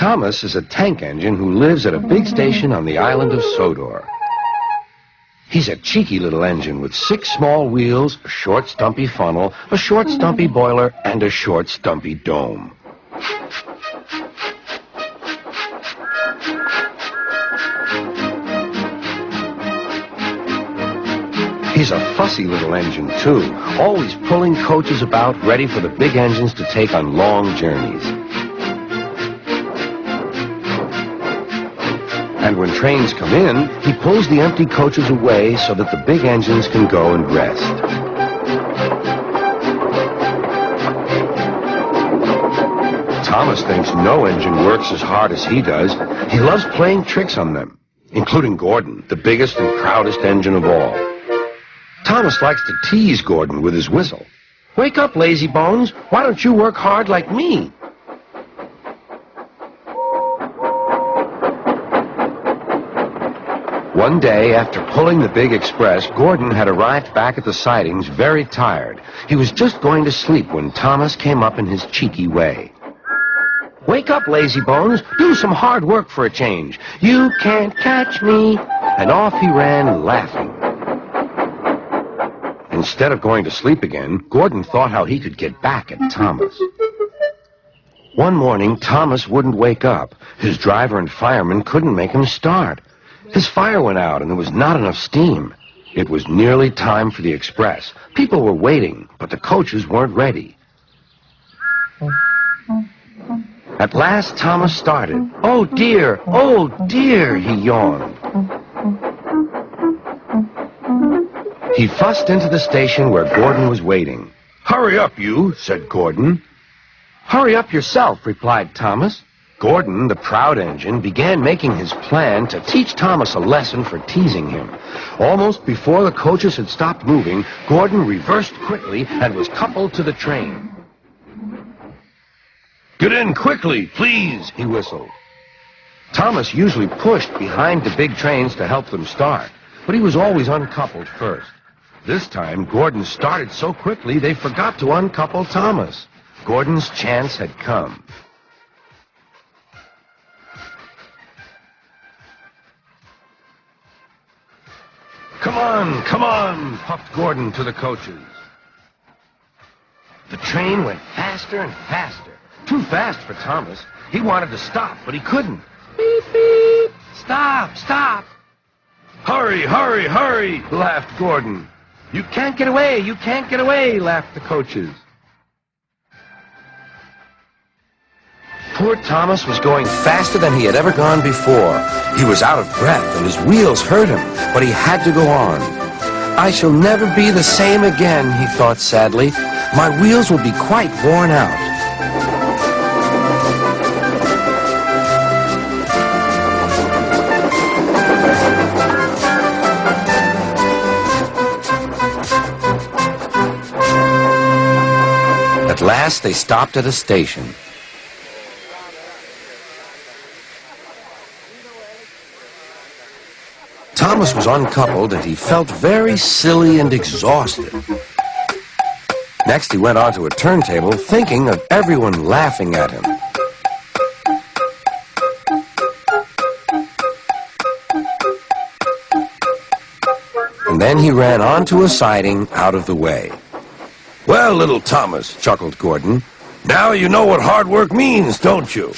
Thomas is a tank engine who lives at a big station on the island of Sodor. He's a cheeky little engine with 6 small wheels, a short stumpy funnel, a short stumpy boiler, and a short stumpy dome. He's a fussy little engine, too, always pulling coaches about, ready for the big engines to take on long journeys. And when trains come in, he pulls the empty coaches away so that the big engines can go and rest. Thomas thinks no engine works as hard as he does. He loves playing tricks on them, including Gordon, the biggest and proudest engine of all. Thomas likes to tease Gordon with his whistle. "Wake up, lazy bones. Why don't you work hard like me?" One day, after pulling the big express, Gordon had arrived back at the sidings very tired. He was just going to sleep when Thomas came up in his cheeky way. "Wake up, lazy bones. Do some hard work for a change. You can't catch me." And off he ran, laughing. Instead of going to sleep again, Gordon thought how he could get back at Thomas. One morning, Thomas wouldn't wake up. His driver and fireman couldn't make him start. His fire went out and there was not enough steam. It was nearly time for the express. People were waiting, but the coaches weren't ready. At last, Thomas started. Oh dear, he yawned. He fussed into the station where Gordon was waiting. "Hurry up, you," said Gordon. "Hurry up yourself," replied Thomas. Gordon, the proud engine, began making his plan to teach Thomas a lesson for teasing him. Almost before the coaches had stopped moving, Gordon reversed quickly and was coupled to the train. "Get in quickly, please," he whistled. Thomas usually pushed behind the big trains to help them start, but he was always uncoupled first. This time, Gordon started so quickly they forgot to uncouple Thomas. Gordon's chance had come. Come on, puffed Gordon to the coaches. The train went faster and faster. Too fast for Thomas. He wanted to stop, but he couldn't. Beep, beep. Stop. Hurry, laughed Gordon. You can't get away, laughed the coaches. Poor Thomas was going faster than he had ever gone before. He was out of breath and his wheels hurt him, but he had to go on. "I shall never be the same again," he thought sadly. "My wheels will be quite worn out." At last, they stopped at a station. Thomas was uncoupled and he felt very silly and exhausted. Next, he went onto a turntable, thinking of everyone laughing at him. And then he ran onto a siding out of the way. "Well, little Thomas," chuckled Gordon, "now you know what hard work means, don't you?"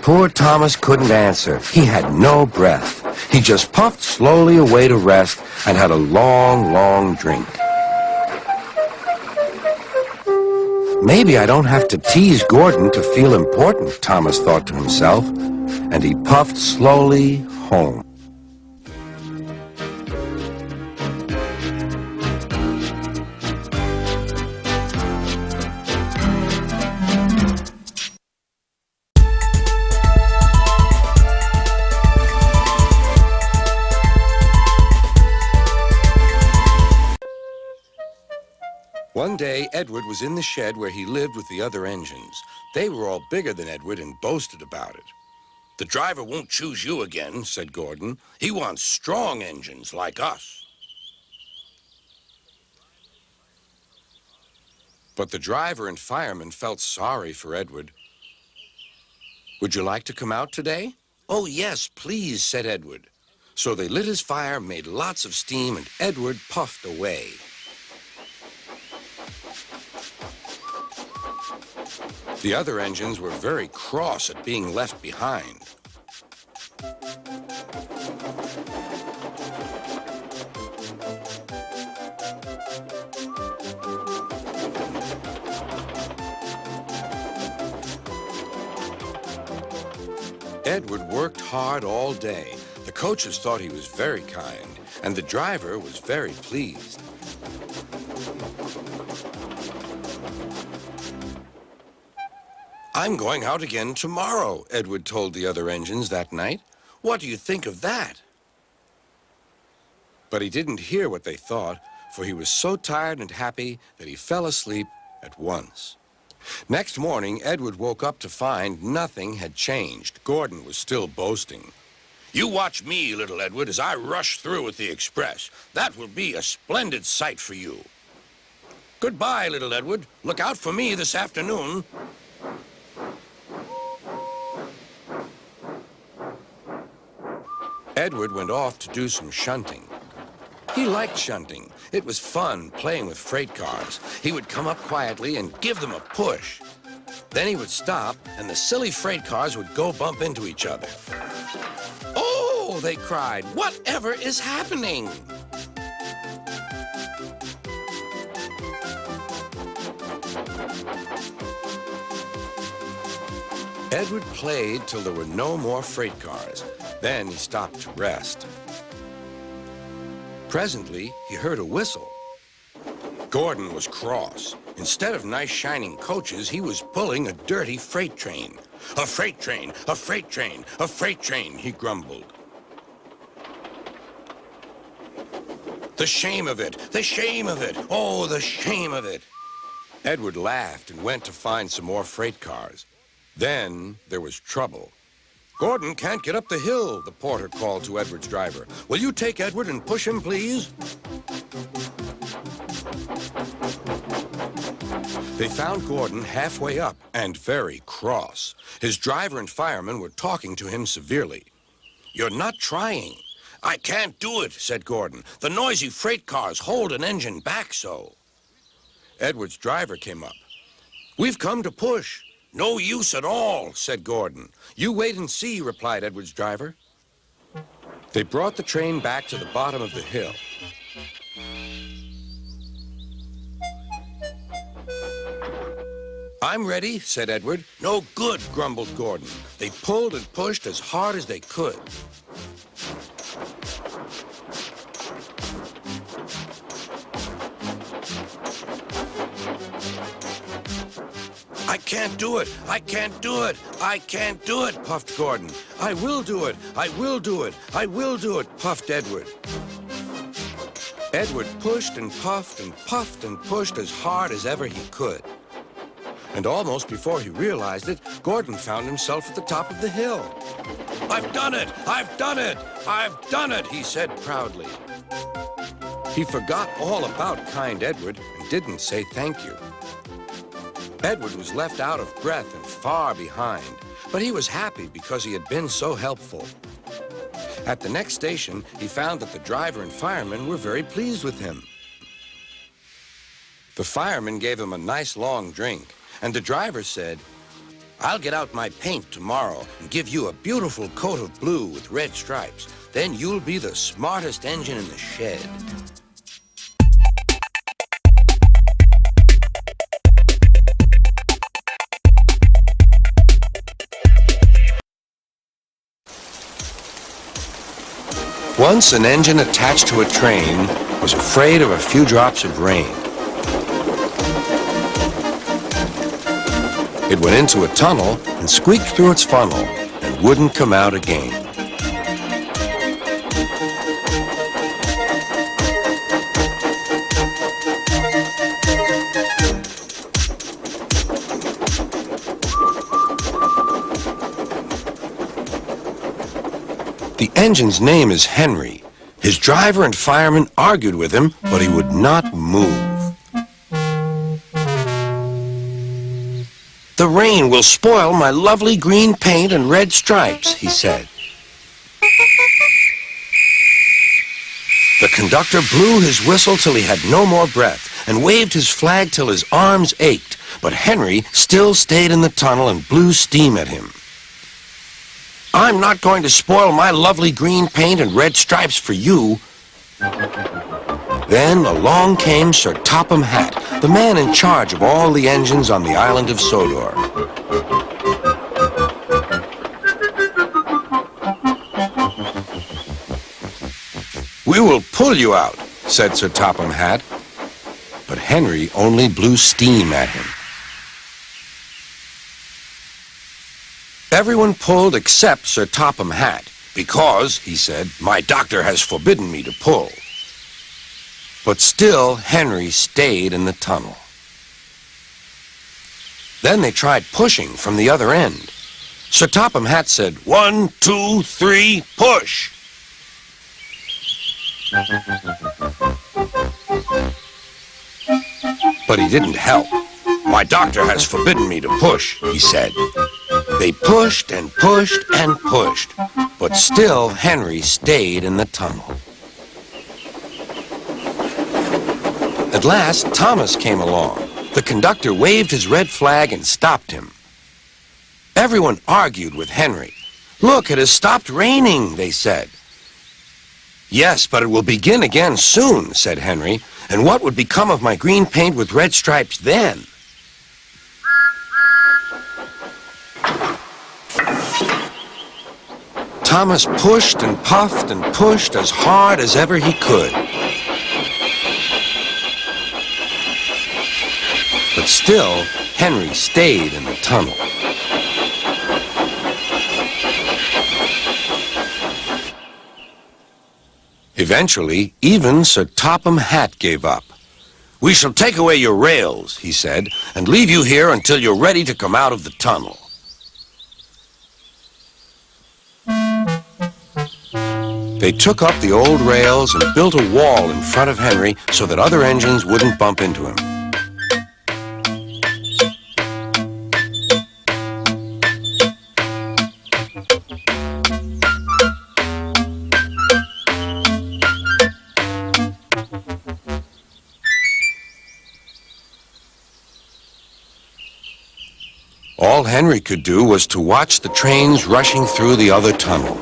Poor Thomas couldn't answer. He had no breath. He just puffed slowly away to rest and had a long drink. Maybe I don't have to tease Gordon to feel important, Thomas thought to himself, and he puffed slowly home. One day, Edward was in the shed where he lived with the other engines. They were all bigger than Edward and boasted about it. "The driver won't choose you again," said Gordon. "He wants strong engines like us." But the driver and fireman felt sorry for Edward. Would you like to come out today? Oh, yes, please, said Edward. So they lit his fire, made lots of steam, and Edward puffed away. The other engines were very cross at being left behind. Edward worked hard all day. The coaches thought he was very kind, and the driver was very pleased. I'm going out again tomorrow, Edward told the other engines that night. What do you think of that? But he didn't hear what they thought, for he was so tired and happy that he fell asleep at once. Next morning, Edward woke up to find nothing had changed. Gordon was still boasting. You watch me, little Edward, as I rush through with the express. That will be a splendid sight for you. Goodbye, little Edward. Look out for me this afternoon. Edward went off to do some shunting. He liked shunting. It was fun playing with freight cars. He would come up quietly and give them a push. Then he would stop, and the silly freight cars would go bump into each other. Oh, they cried, whatever is happening? Edward played till there were no more freight cars. Then he stopped to rest. Presently, he heard a whistle. Gordon was cross. Instead of nice shining coaches, he was pulling a dirty freight train. A freight train, a freight train, a freight train, he grumbled. The shame of it, the shame of it, oh, the shame of it. Edward laughed and went to find some more freight cars. Then there was trouble. Gordon can't get up the hill, the porter called to Edward's driver. Will you take Edward and push him, please? They found Gordon halfway up and very cross. His driver and fireman were talking to him severely. You're not trying. I can't do it, said Gordon. The noisy freight cars hold an engine back so. Edward's driver came up. We've come to push. No use at all, said Gordon. You wait and see, replied Edward's driver. They brought the train back to the bottom of the hill. I'm ready, said Edward. No good, grumbled Gordon. They pulled and pushed as hard as they could. I can't do it. I can't do it. I can't do it, puffed Gordon. I will do it. I will do it. I will do it, puffed Edward. Edward pushed and puffed and puffed and pushed as hard as ever he could. And almost before he realized it, Gordon found himself at the top of the hill. I've done it! I've done it! I've done it, he said proudly. He forgot all about kind Edward and didn't say thank you. Edward was left out of breath and far behind, but he was happy because he had been so helpful. At the next station, he found that the driver and fireman were very pleased with him. The fireman gave him a nice long drink, and the driver said, I'll get out my paint tomorrow and give you a beautiful coat of blue with red stripes. Then you'll be the smartest engine in the shed. Once an engine attached to a train was afraid of a few drops of rain. It went into a tunnel and squeaked through its funnel and wouldn't come out again. The engine's name is Henry. His driver and fireman argued with him, but he would not move. The rain will spoil my lovely green paint and red stripes, he said. The conductor blew his whistle till he had no more breath and waved his flag till his arms ached, but Henry still stayed in the tunnel and blew steam at him. I'm not going to spoil my lovely green paint and red stripes for you. Then along came Sir Topham Hatt, the man in charge of all the engines on the island of Sodor. We will pull you out, said Sir Topham Hatt, but Henry only blew steam at him. Everyone pulled except Sir Topham Hatt, because, he said, my doctor has forbidden me to pull. But still, Henry stayed in the tunnel. Then they tried pushing from the other end. Sir Topham Hatt said, 1, 2, 3, push! But he didn't help. My doctor has forbidden me to push, he said. They pushed and pushed and pushed, but still Henry stayed in the tunnel. At last, Thomas came along. The conductor waved his red flag and stopped him. Everyone argued with Henry. Look, it has stopped raining, they said. Yes, but it will begin again soon, said Henry. And what would become of my green paint with red stripes then? Thomas pushed and puffed and pushed as hard as ever he could. But still, Henry stayed in the tunnel. Eventually, even Sir Topham Hatt gave up. We shall take away your rails, he said, and leave you here until you're ready to come out of the tunnel. They took up the old rails and built a wall in front of Henry so that other engines wouldn't bump into him. All Henry could do was to watch the trains rushing through the other tunnel.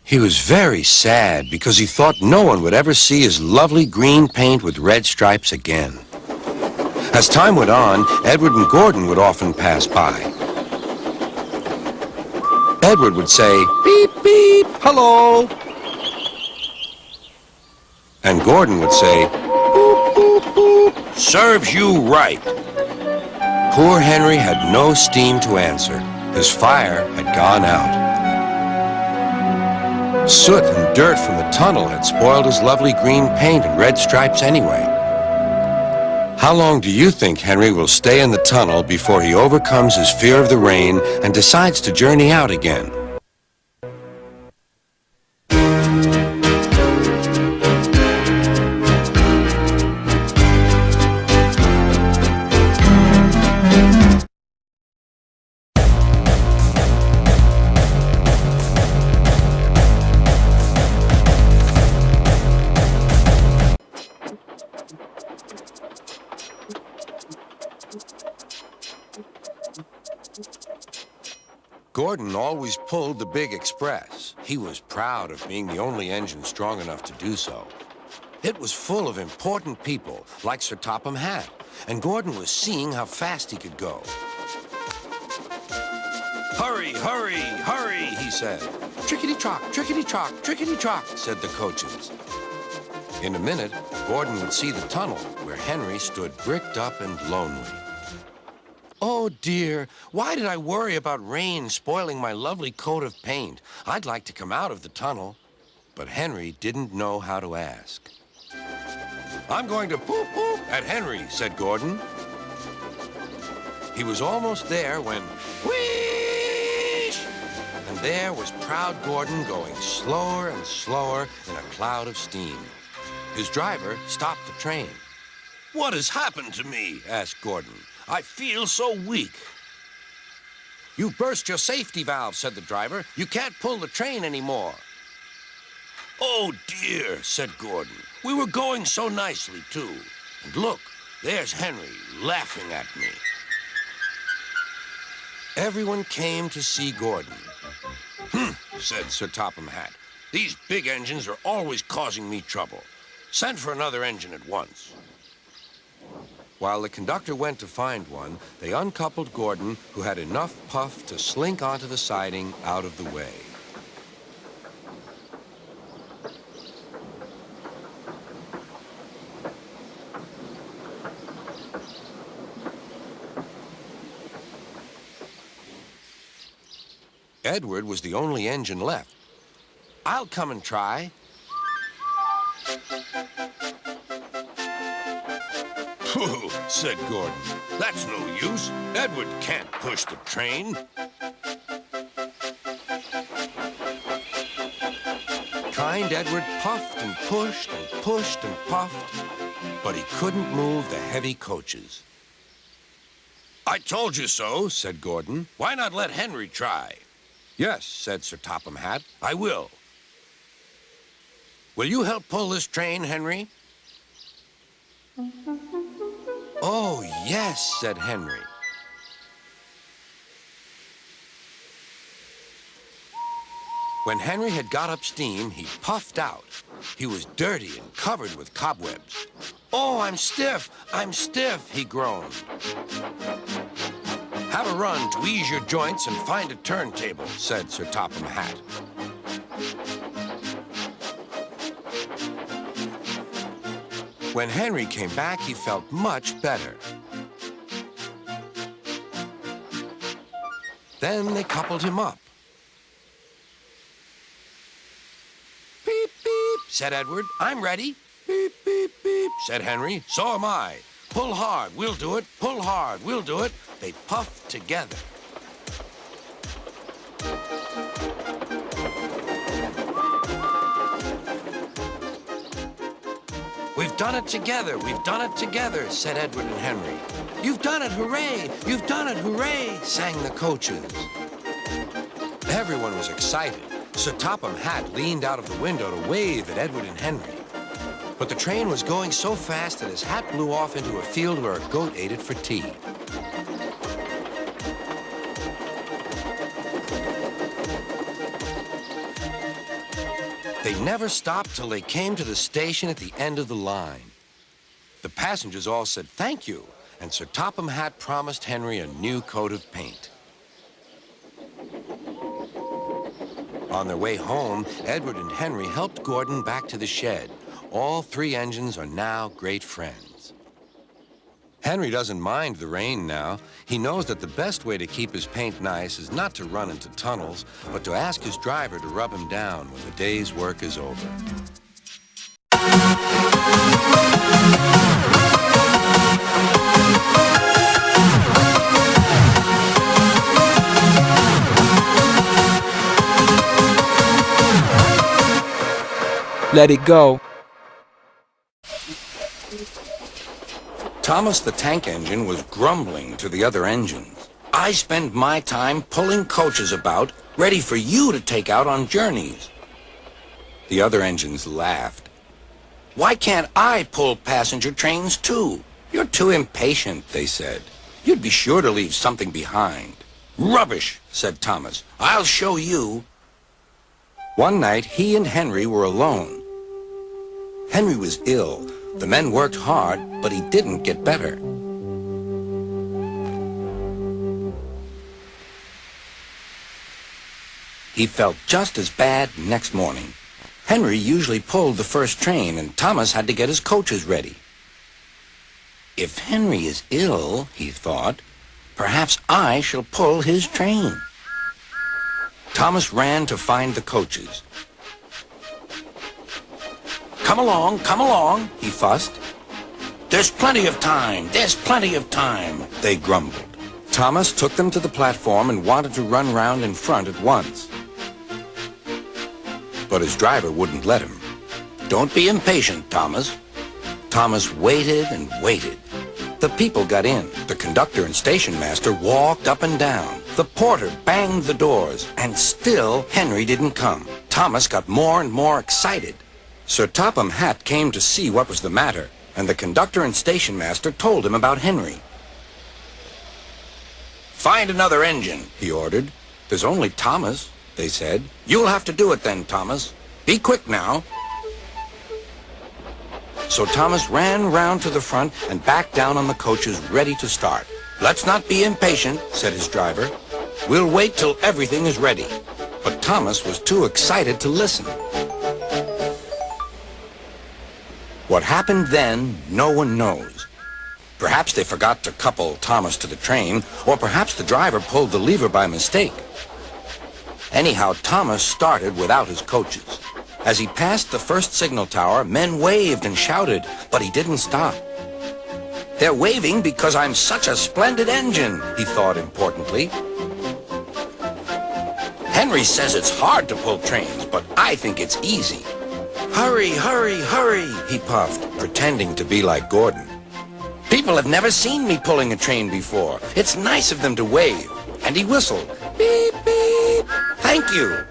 He was very sad because he thought no one would ever see his lovely green paint with red stripes again. As time went on, Edward and Gordon would often pass by. Edward would say, beep, beep, hello. And Gordon would say, boop, boop, boop, serves you right. Poor Henry had no steam to answer. His fire had gone out. Soot and dirt from the tunnel had spoiled his lovely green paint and red stripes anyway. How long do you think Henry will stay in the tunnel before he overcomes his fear of the rain and decides to journey out again? Gordon always pulled the big express. He was proud of being the only engine strong enough to do so. It was full of important people, like Sir Topham Hatt, and Gordon was seeing how fast he could go. Hurry, hurry, hurry, he said. Trickety-trock, trickety-trock, trickety-trock, said the coaches. In a minute, Gordon would see the tunnel where Henry stood bricked up and lonely. Oh, dear, why did I worry about rain spoiling my lovely coat of paint? I'd like to come out of the tunnel. But Henry didn't know how to ask. I'm going to poop poop at Henry, said Gordon. He was almost there when, whoosh! And there was proud Gordon going slower and slower in a cloud of steam. His driver stopped the train. What has happened to me? Asked Gordon. I feel so weak. You burst your safety valve, said the driver. You can't pull the train anymore. Oh, dear, said Gordon. We were going so nicely, too. And look, there's Henry laughing at me. Everyone came to see Gordon. Said Sir Topham Hatt. These big engines are always causing me trouble. Send for another engine at once. While the conductor went to find one, they uncoupled Gordon, who had enough puff to slink onto the siding out of the way. Edward was the only engine left. I'll come and try. Pooh, said Gordon. That's no use. Edward can't push the train. Kind Edward puffed and pushed and pushed and puffed, but he couldn't move the heavy coaches. I told you so, said Gordon. Why not let Henry try? Yes, said Sir Topham Hatt, I will. Will you help pull this train, Henry? Oh, yes, said Henry. When Henry had got up steam, he puffed out. He was dirty and covered with cobwebs. Oh, I'm stiff, he groaned. Have a run to ease your joints and find a turntable, said Sir Topham Hatt. When Henry came back, he felt much better. Then they coupled him up. Beep, beep, said Edward. I'm ready. Beep, beep, beep, said Henry. So am I. Pull hard, we'll do it. Pull hard, we'll do it. They puffed together. We've done it together, we've done it together, said Edward and Henry. You've done it, hooray! You've done it, hooray! Sang the coaches. Everyone was excited. Sir Topham Hatt leaned out of the window to wave at Edward and Henry. But the train was going so fast that his hat blew off into a field where a goat ate it for tea. They never stopped till they came to the station at the end of the line. The passengers all said thank you, and Sir Topham Hatt promised Henry a new coat of paint. On their way home, Edward and Henry helped Gordon back to the shed. All three engines are now great friends. Henry doesn't mind the rain now. He knows that the best way to keep his paint nice is not to run into tunnels, but to ask his driver to rub him down when the day's work is over. Let it go. Thomas the tank engine was grumbling to the other engines. I spend my time pulling coaches about, ready for you to take out on journeys. The other engines laughed. Why can't I pull passenger trains too? You're too impatient, they said. You'd be sure to leave something behind. Rubbish, said Thomas. I'll show you. One night, he and Henry were alone. Henry was ill. The men worked hard, but he didn't get better. He felt just as bad next morning. Henry usually pulled the first train, and Thomas had to get his coaches ready. If Henry is ill, he thought, perhaps I shall pull his train. Thomas ran to find the coaches. Come along, he fussed. There's plenty of time, they grumbled. Thomas took them to the platform and wanted to run round in front at once. But his driver wouldn't let him. Don't be impatient, Thomas. Thomas waited and waited. The people got in. The conductor and station master walked up and down. The porter banged the doors, and still Henry didn't come. Thomas got more and more excited. Sir Topham Hatt came to see what was the matter, and the conductor and station master told him about Henry. "Find another engine," he ordered. "There's only Thomas," they said. "You'll have to do it then, Thomas. Be quick now." So Thomas ran round to the front and back down on the coaches, ready to start. "Let's not be impatient," said his driver. "We'll wait till everything is ready." But Thomas was too excited to listen. What happened then, no one knows. Perhaps they forgot to couple Thomas to the train, or perhaps the driver pulled the lever by mistake. Anyhow, Thomas started without his coaches. As he passed the first signal tower, men waved and shouted, but he didn't stop. "They're waving because I'm such a splendid engine," he thought importantly. "Henry says it's hard to pull trains, but I think it's easy. Hurry, hurry, hurry," he puffed, pretending to be like Gordon. "People have never seen me pulling a train before. It's nice of them to wave." And he whistled, "Beep, beep, thank you."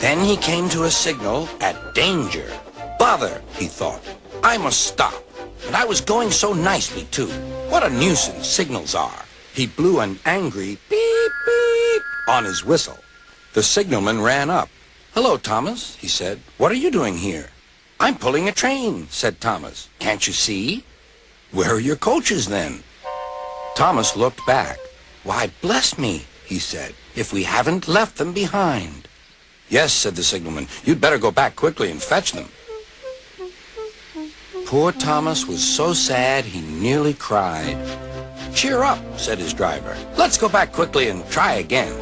Then he came to a signal at danger. "Bother," he thought. "I must stop." And I was going so nicely, too. What a nuisance signals are. He blew an angry beep, beep on his whistle. The signalman ran up. "Hello, Thomas," he said. "What are you doing here?" "I'm pulling a train," said Thomas. "Can't you see?" "Where are your coaches, then?" Thomas looked back. "Why, bless me," he said, "if we haven't left them behind." "Yes," said the signalman. "You'd better go back quickly and fetch them." Poor Thomas was so sad he nearly cried. "Cheer up," said his driver. "Let's go back quickly and try again."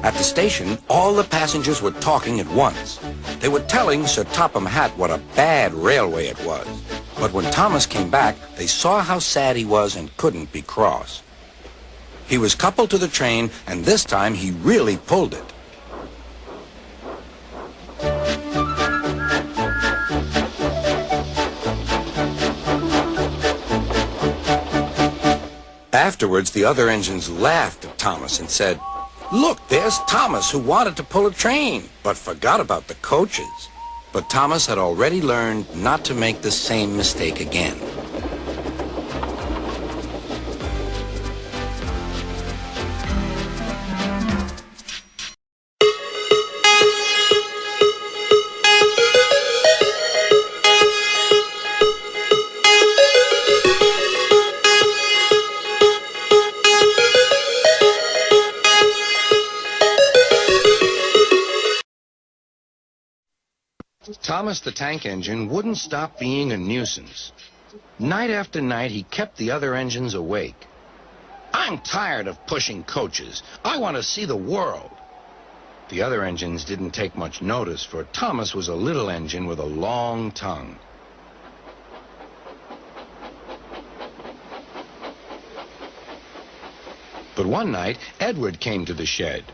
At the station, all the passengers were talking at once. They were telling Sir Topham Hatt what a bad railway it was. But when Thomas came back, they saw how sad he was and couldn't be cross. He was coupled to the train, and this time he really pulled it. Afterwards, the other engines laughed at Thomas and said, "Look, there's Thomas who wanted to pull a train, but forgot about the coaches." But Thomas had already learned not to make the same mistake again. Thomas the Tank Engine wouldn't stop being a nuisance. Night after night, he kept the other engines awake. "I'm tired of pushing coaches. I want to see the world." The other engines didn't take much notice, for Thomas was a little engine with a long tongue. But one night, Edward came to the shed.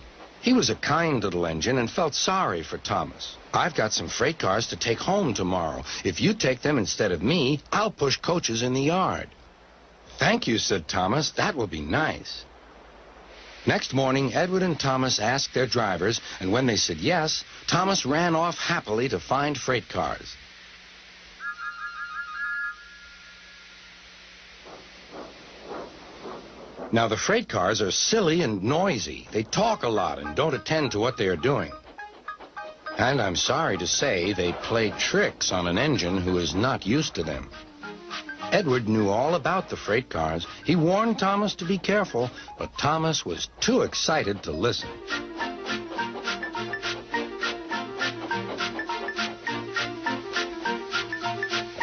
He was a kind little engine and felt sorry for Thomas. "I've got some freight cars to take home tomorrow. If you take them instead of me, I'll push coaches in the yard." "Thank you," said Thomas. "That will be nice." Next morning, Edward and Thomas asked their drivers, and when they said yes, Thomas ran off happily to find freight cars. Now, the freight cars are silly and noisy. They talk a lot and don't attend to what they are doing. And I'm sorry to say they play tricks on an engine who is not used to them. Edward knew all about the freight cars. He warned Thomas to be careful, but Thomas was too excited to listen.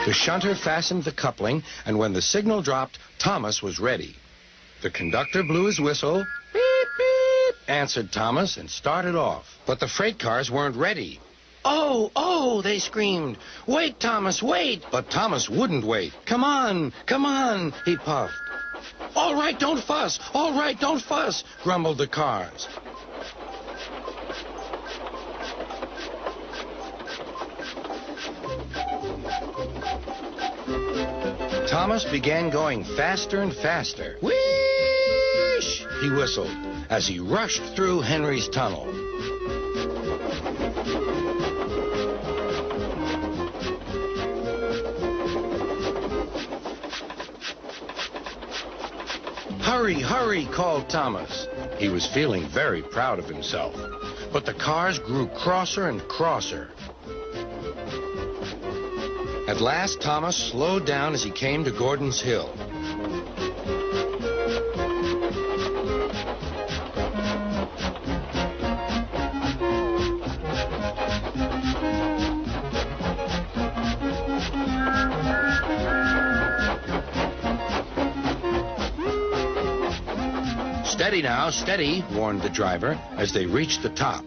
The shunter fastened the coupling, and when the signal dropped, Thomas was ready. The conductor blew his whistle, beep, beep, answered Thomas and started off. But the freight cars weren't ready. "Oh, oh," they screamed. "Wait, Thomas, wait." But Thomas wouldn't wait. Come on, he puffed. "All right, don't fuss. All right, don't fuss," grumbled the cars. Thomas began going faster and faster. "Whoosh!" he whistled as he rushed through Henry's tunnel. "Hurry, hurry," called Thomas. He was feeling very proud of himself. But the cars grew crosser and crosser. At last, Thomas slowed down as he came to Gordon's Hill. "Steady now, steady," warned the driver as they reached the top.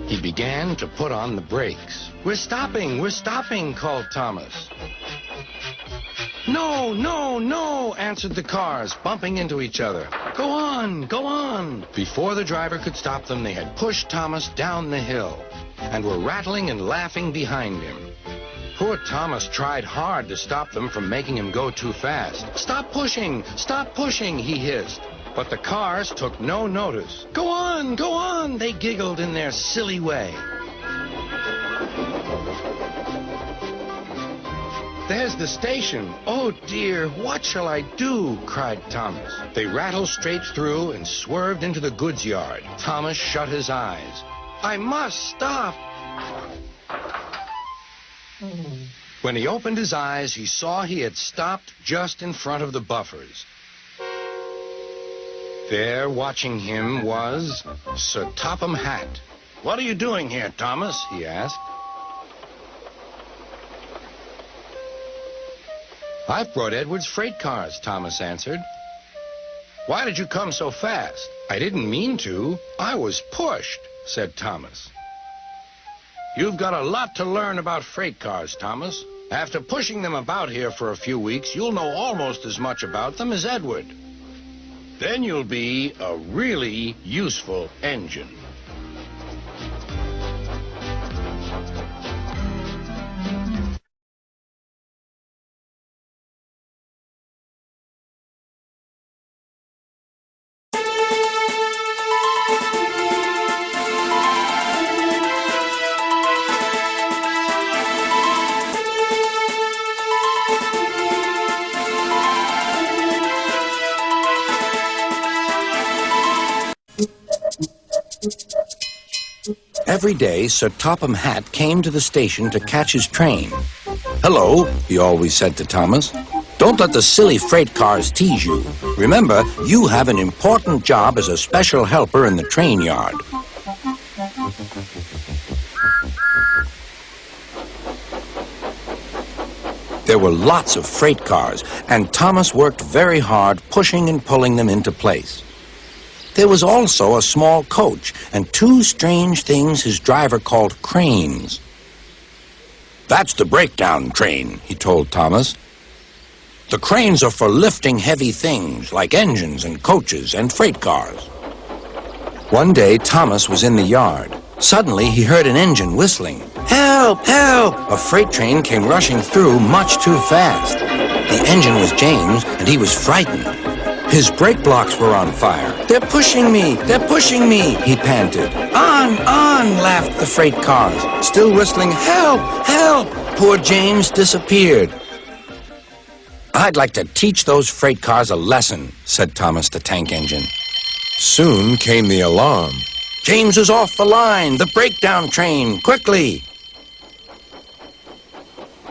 He began to put on the brakes. We're stopping," called Thomas. "No, no, no," answered the cars, bumping into each other. Go on." Before the driver could stop them, they had pushed Thomas down the hill and were rattling and laughing behind him. Poor Thomas tried hard to stop them from making him go too fast. Stop pushing, he hissed. But the cars took no notice. Go on, they giggled in their silly way. "There's the station. Oh, dear, what shall I do?" cried Thomas. They rattled straight through and swerved into the goods yard. Thomas shut his eyes. "I must stop." When he opened his eyes, he saw he had stopped just in front of the buffers. There, watching him, was Sir Topham Hatt. "What are you doing here, Thomas?" he asked. "I've brought Edward's freight cars," Thomas answered. "Why did you come so fast?" "I didn't mean to. I was pushed," said Thomas. "You've got a lot to learn about freight cars, Thomas. After pushing them about here for a few weeks, you'll know almost as much about them as Edward. Then you'll be a really useful engine." Every day, Sir Topham Hatt came to the station to catch his train. "Hello," he always said to Thomas. "Don't let the silly freight cars tease you. Remember, you have an important job as a special helper in the train yard." There were lots of freight cars, and Thomas worked very hard pushing and pulling them into place. There was also a small coach and two strange things his driver called cranes. "That's the breakdown train," he told Thomas. "The cranes are for lifting heavy things like engines and coaches and freight cars." One day, Thomas was in the yard. Suddenly, he heard an engine whistling. "Help! Help!" A freight train came rushing through much too fast. The engine was James, and he was frightened. His brake blocks were on fire. "They're pushing me! They're pushing me!" he panted. On, laughed the freight cars, still whistling, "Help! Help!" Poor James disappeared. "I'd like to teach those freight cars a lesson," said Thomas the tank engine. Soon came the alarm. "James is off the line! The breakdown train! Quickly!"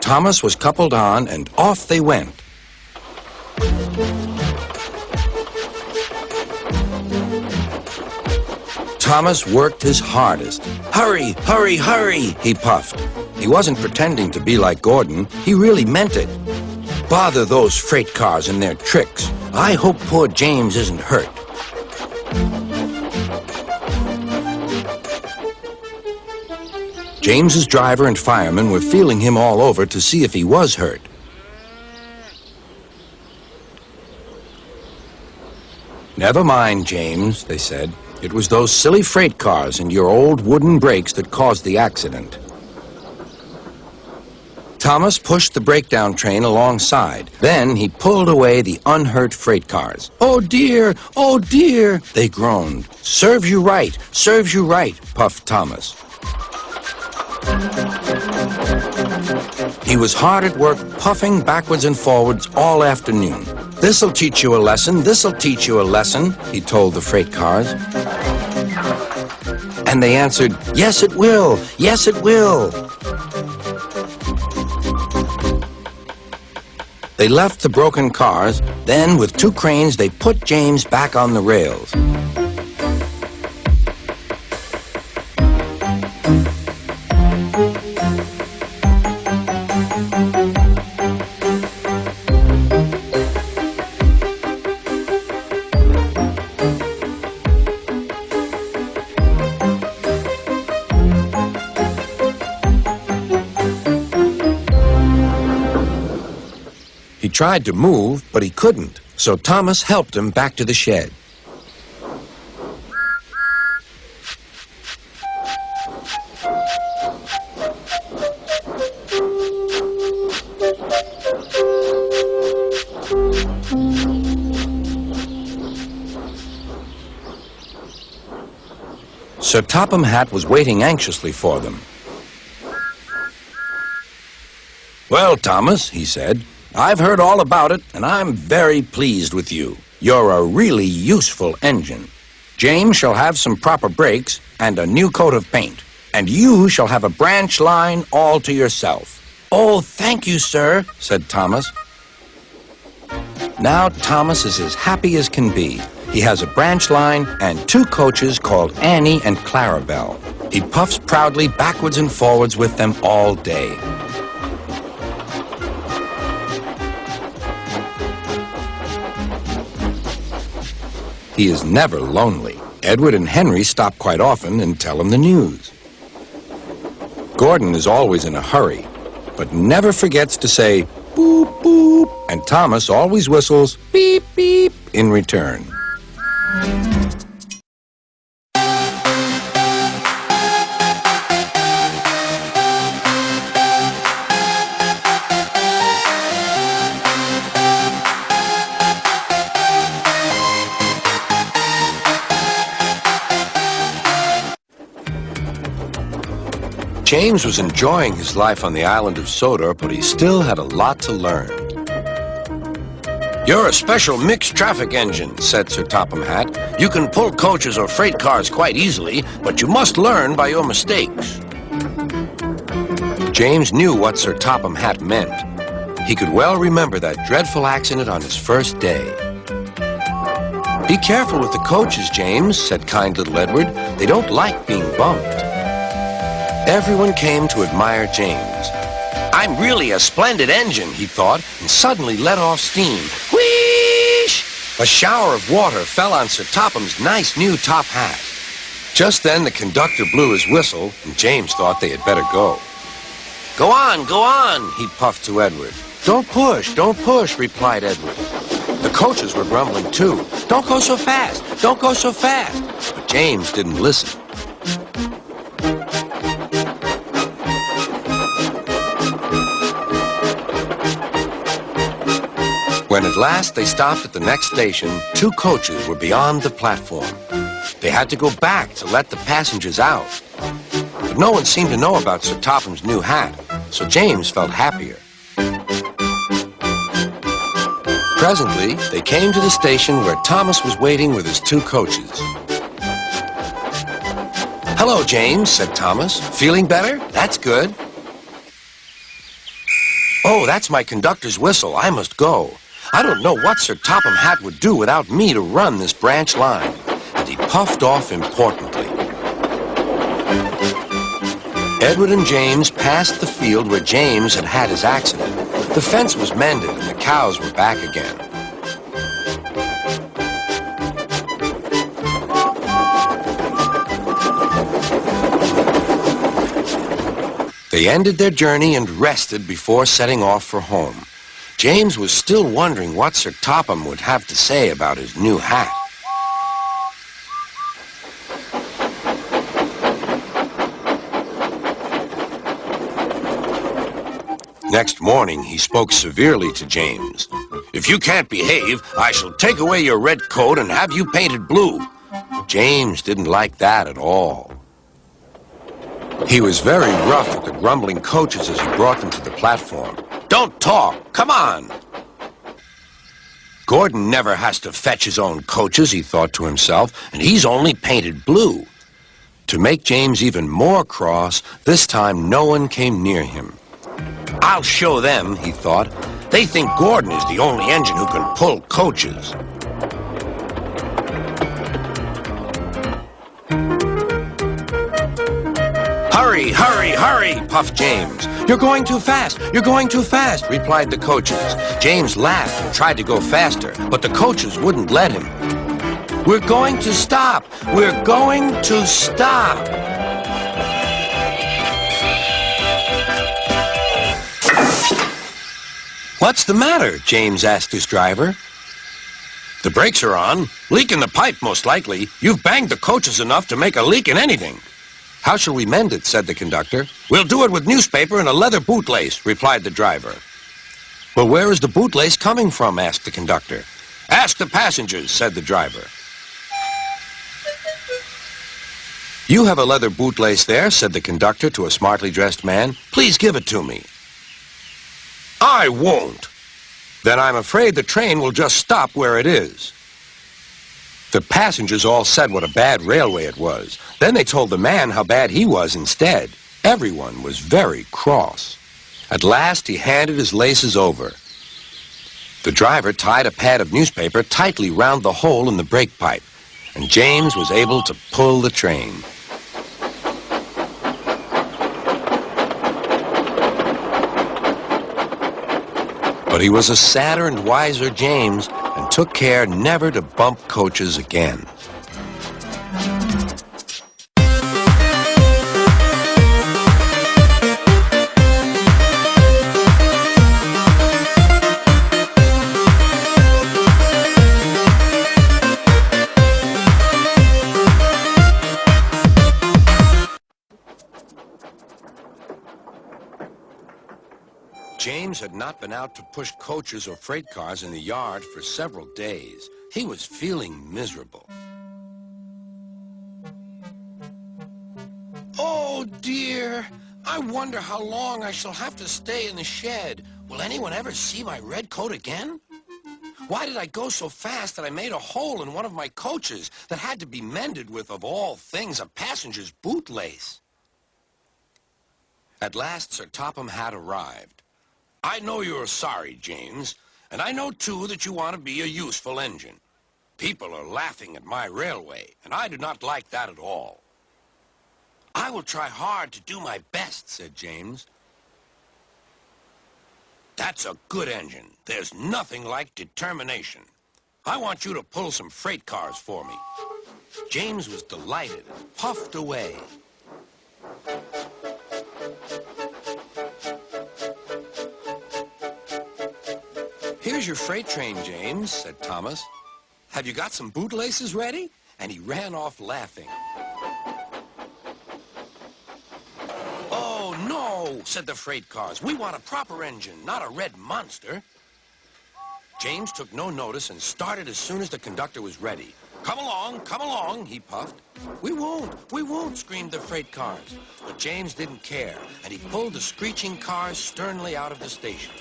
Thomas was coupled on, and off they went. Thomas worked his hardest. "Hurry, hurry, hurry," he puffed. He wasn't pretending to be like Gordon. He really meant it. Bother those freight cars and their tricks. I hope poor James isn't hurt. James's driver and fireman were feeling him all over to see if he was hurt. Never mind, James, they said. It was those silly freight cars and your old wooden brakes that caused the accident. Thomas pushed the breakdown train alongside. Then he pulled away the unhurt freight cars. "Oh dear, they groaned. Serves you right, puffed Thomas. He was hard at work, puffing backwards and forwards all afternoon. "This'll teach you a lesson, he told the freight cars. And they answered, yes it will. They left the broken cars, then with 2 cranes they put James back on the rails. He tried to move, but he couldn't, so Thomas helped him back to the shed. Sir Topham Hatt was waiting anxiously for them. "Well, Thomas," he said, "I've heard all about it, and I'm very pleased with you. You're a really useful engine. James shall have some proper brakes and a new coat of paint, and you shall have a branch line all to yourself." "Oh, thank you, sir," said Thomas. Now Thomas is as happy as can be. He has a branch line and 2 coaches called Annie and Clarabelle. He puffs proudly backwards and forwards with them all day. He is never lonely. Edward and Henry stop quite often and tell him the news. Gordon is always in a hurry, but never forgets to say, "Boop, boop," and Thomas always whistles, "Beep, beep," in return. James was enjoying his life on the island of Sodor, but he still had a lot to learn. "You're a special mixed traffic engine," said Sir Topham Hatt. "You can pull coaches or freight cars quite easily, but you must learn by your mistakes." James knew what Sir Topham Hatt meant. He could well remember that dreadful accident on his first day. "Be careful with the coaches, James," said kind little Edward. "They don't like being bumped." Everyone came to admire James. "I'm really a splendid engine," he thought, and suddenly let off steam. Whoosh! A shower of water fell on Sir Topham's nice new top hat. Just then the conductor blew his whistle, and James thought they had better go. Go on, he puffed to Edward. Don't push, replied Edward. The coaches were grumbling too. Don't go so fast. But James didn't listen. When at last they stopped at the next station, 2 coaches were beyond the platform. They had to go back to let the passengers out. But no one seemed to know about Sir Topham's new hat, so James felt happier. Presently, they came to the station where Thomas was waiting with his 2 coaches. "Hello, James," said Thomas. "Feeling better? That's good." "Oh, that's my conductor's whistle. I must go. I don't know what Sir Topham Hatt would do without me to run this branch line." And he puffed off importantly. Edward and James passed the field where James had had his accident. The fence was mended and the cows were back again. They ended their journey and rested before setting off for home. James was still wondering what Sir Topham would have to say about his new hat. Next morning, he spoke severely to James. "If you can't behave, I shall take away your red coat and have you painted blue." James didn't like that at all. He was very rough with the grumbling coaches as he brought them to the platform. "Don't talk! Come on!" Gordon never has to fetch his own coaches, he thought to himself, and he's only painted blue. To make James even more cross, this time no one came near him. "I'll show them," he thought. "They think Gordon is the only engine who can pull coaches." "Hurry, hurry, hurry," puffed James. "You're going too fast, you're going too fast," replied the coaches. James laughed and tried to go faster, but the coaches wouldn't let him. "We're going to stop, we're going to stop." "What's the matter?" James asked his driver. "The brakes are on. Leak in the pipe, most likely. You've banged the coaches enough to make a leak in anything." "How shall we mend it?" said the conductor. "We'll do it with newspaper and a leather bootlace," replied the driver. "Well, where is the bootlace coming from?" asked the conductor. "Ask the passengers," said the driver. "You have a leather bootlace there," said the conductor to a smartly dressed man. "Please give it to me." "I won't." "Then I'm afraid the train will just stop where it is." The passengers all said what a bad railway it was. Then they told the man how bad he was instead. Everyone was very cross. At last he handed his laces over. The driver tied a pad of newspaper tightly round the hole in the brake pipe, and James was able to pull the train. But he was a sadder and wiser James and took care never to bump coaches again. James had not been out to push coaches or freight cars in the yard for several days. He was feeling miserable. "Oh, dear. I wonder how long I shall have to stay in the shed. Will anyone ever see my red coat again? Why did I go so fast that I made a hole in one of my coaches that had to be mended with, of all things, a passenger's bootlace?" At last, Sir Topham had arrived. "I know you're sorry, James, and I know, too, that you want to be a useful engine. People are laughing at my railway, and I do not like that at all." "I will try hard to do my best," said James. "That's a good engine. There's nothing like determination. I want you to pull some freight cars for me." James was delighted and puffed away. "Here's your freight train, James," said Thomas. "Have you got some bootlaces ready?" And he ran off laughing. "Oh, no," said the freight cars. "We want a proper engine, not a red monster." James took no notice and started as soon as the conductor was ready. Come along," he puffed. We won't," screamed the freight cars. But James didn't care, and he pulled the screeching cars sternly out of the station.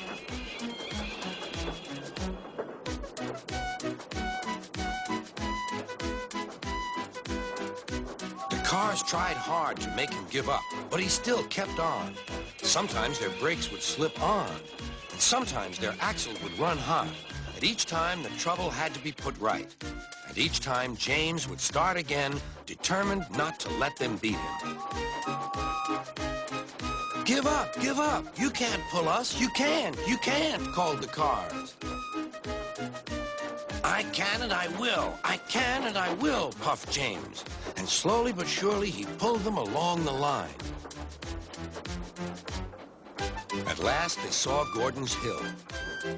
The cars tried hard to make him give up, but he still kept on. Sometimes their brakes would slip on, and sometimes their axle would run hot. And each time the trouble had to be put right. And each time James would start again, determined not to let them beat him. Give up, give up. You can't pull us. You can't, called the cars. I can and I will. I can and I will, puffed James. And slowly but surely, he pulled them along the line. At last, they saw Gordon's Hill.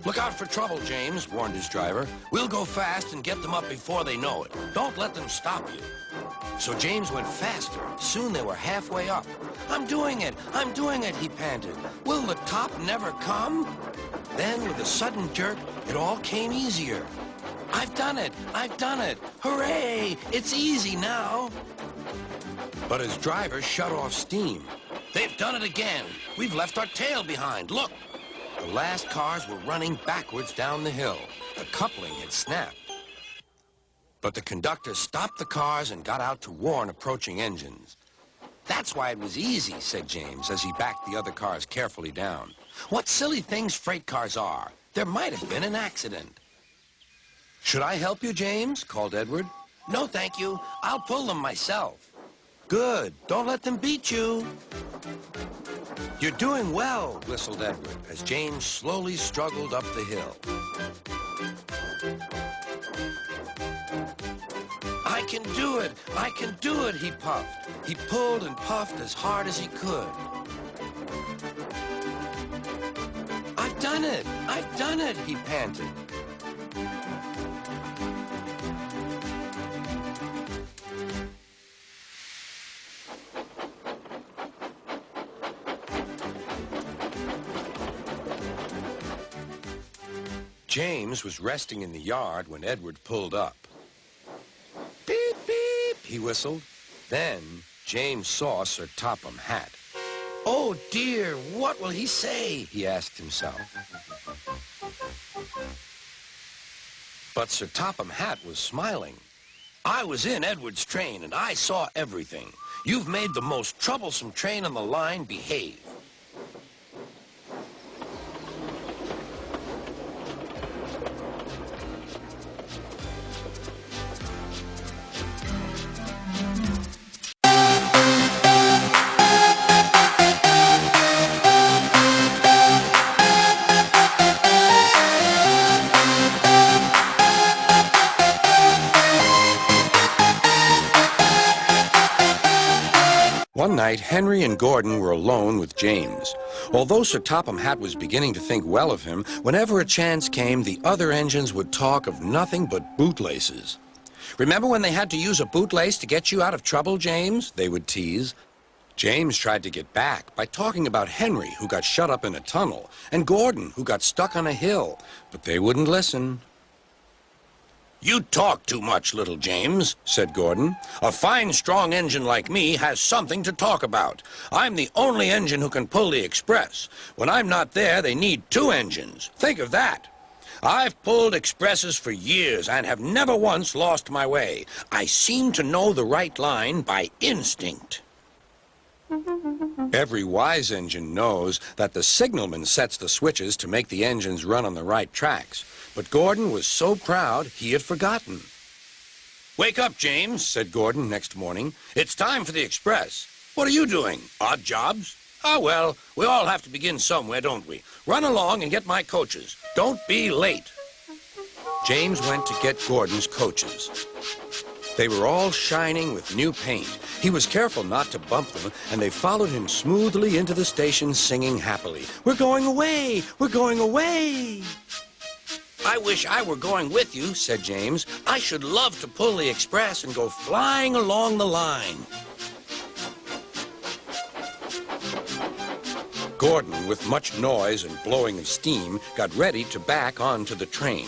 Look out for trouble, James, warned his driver. We'll go fast and get them up before they know it. Don't let them stop you. So James went faster. Soon they were halfway up. I'm doing it, he panted. Will the top never come? Then, with a sudden jerk, it all came easier. I've done it! Hooray! It's easy now. But his driver shut off steam. They've done it again. We've left our tail behind. Look! The last cars were running backwards down the hill. The coupling had snapped. But the conductor stopped the cars and got out to warn approaching engines. That's why it was easy, said James, as he backed the other cars carefully down. What silly things freight cars are. There might have been an accident. Should I help you, James? Called Edward. No, thank you. I'll pull them myself. Good. Don't let them beat you. You're doing well, whistled Edward, as James slowly struggled up the hill. I can do it, he puffed. He pulled and puffed as hard as he could. I've done it, he panted. James was resting in the yard when Edward pulled up. Beep, beep, he whistled. Then James saw Sir Topham Hatt. Oh, dear, what will he say? He asked himself. But Sir Topham Hatt was smiling. I was in Edward's train, and I saw everything. You've made the most troublesome train on the line behave. One night, Henry and Gordon were alone with James. Although Sir Topham Hatt was beginning to think well of him, whenever a chance came, the other engines would talk of nothing but bootlaces. Remember when they had to use a bootlace to get you out of trouble, James? They would tease. James tried to get back by talking about Henry, who got shut up in a tunnel, and Gordon, who got stuck on a hill, but they wouldn't listen. You talk too much, little James, said Gordon. A fine, strong engine like me has something to talk about. I'm the only engine who can pull the express. When I'm not there, they need two engines. Think of that. I've pulled expresses for years and have never once lost my way. I seem to know the right line by instinct. Every wise engine knows that the signalman sets the switches to make the engines run on the right tracks. But Gordon was so proud he had forgotten. Wake up, James, said Gordon next morning. It's time for the express. What are you doing? Odd jobs? Ah, well, we all have to begin somewhere, don't we? Run along and get my coaches. Don't be late. James went to get Gordon's coaches. They were all shining with new paint. He was careful not to bump them, and they followed him smoothly into the station singing happily. We're going away! We're going away! I wish I were going with you, said James. I should love to pull the express and go flying along the line. Gordon, with much noise and blowing of steam, got ready to back onto the train.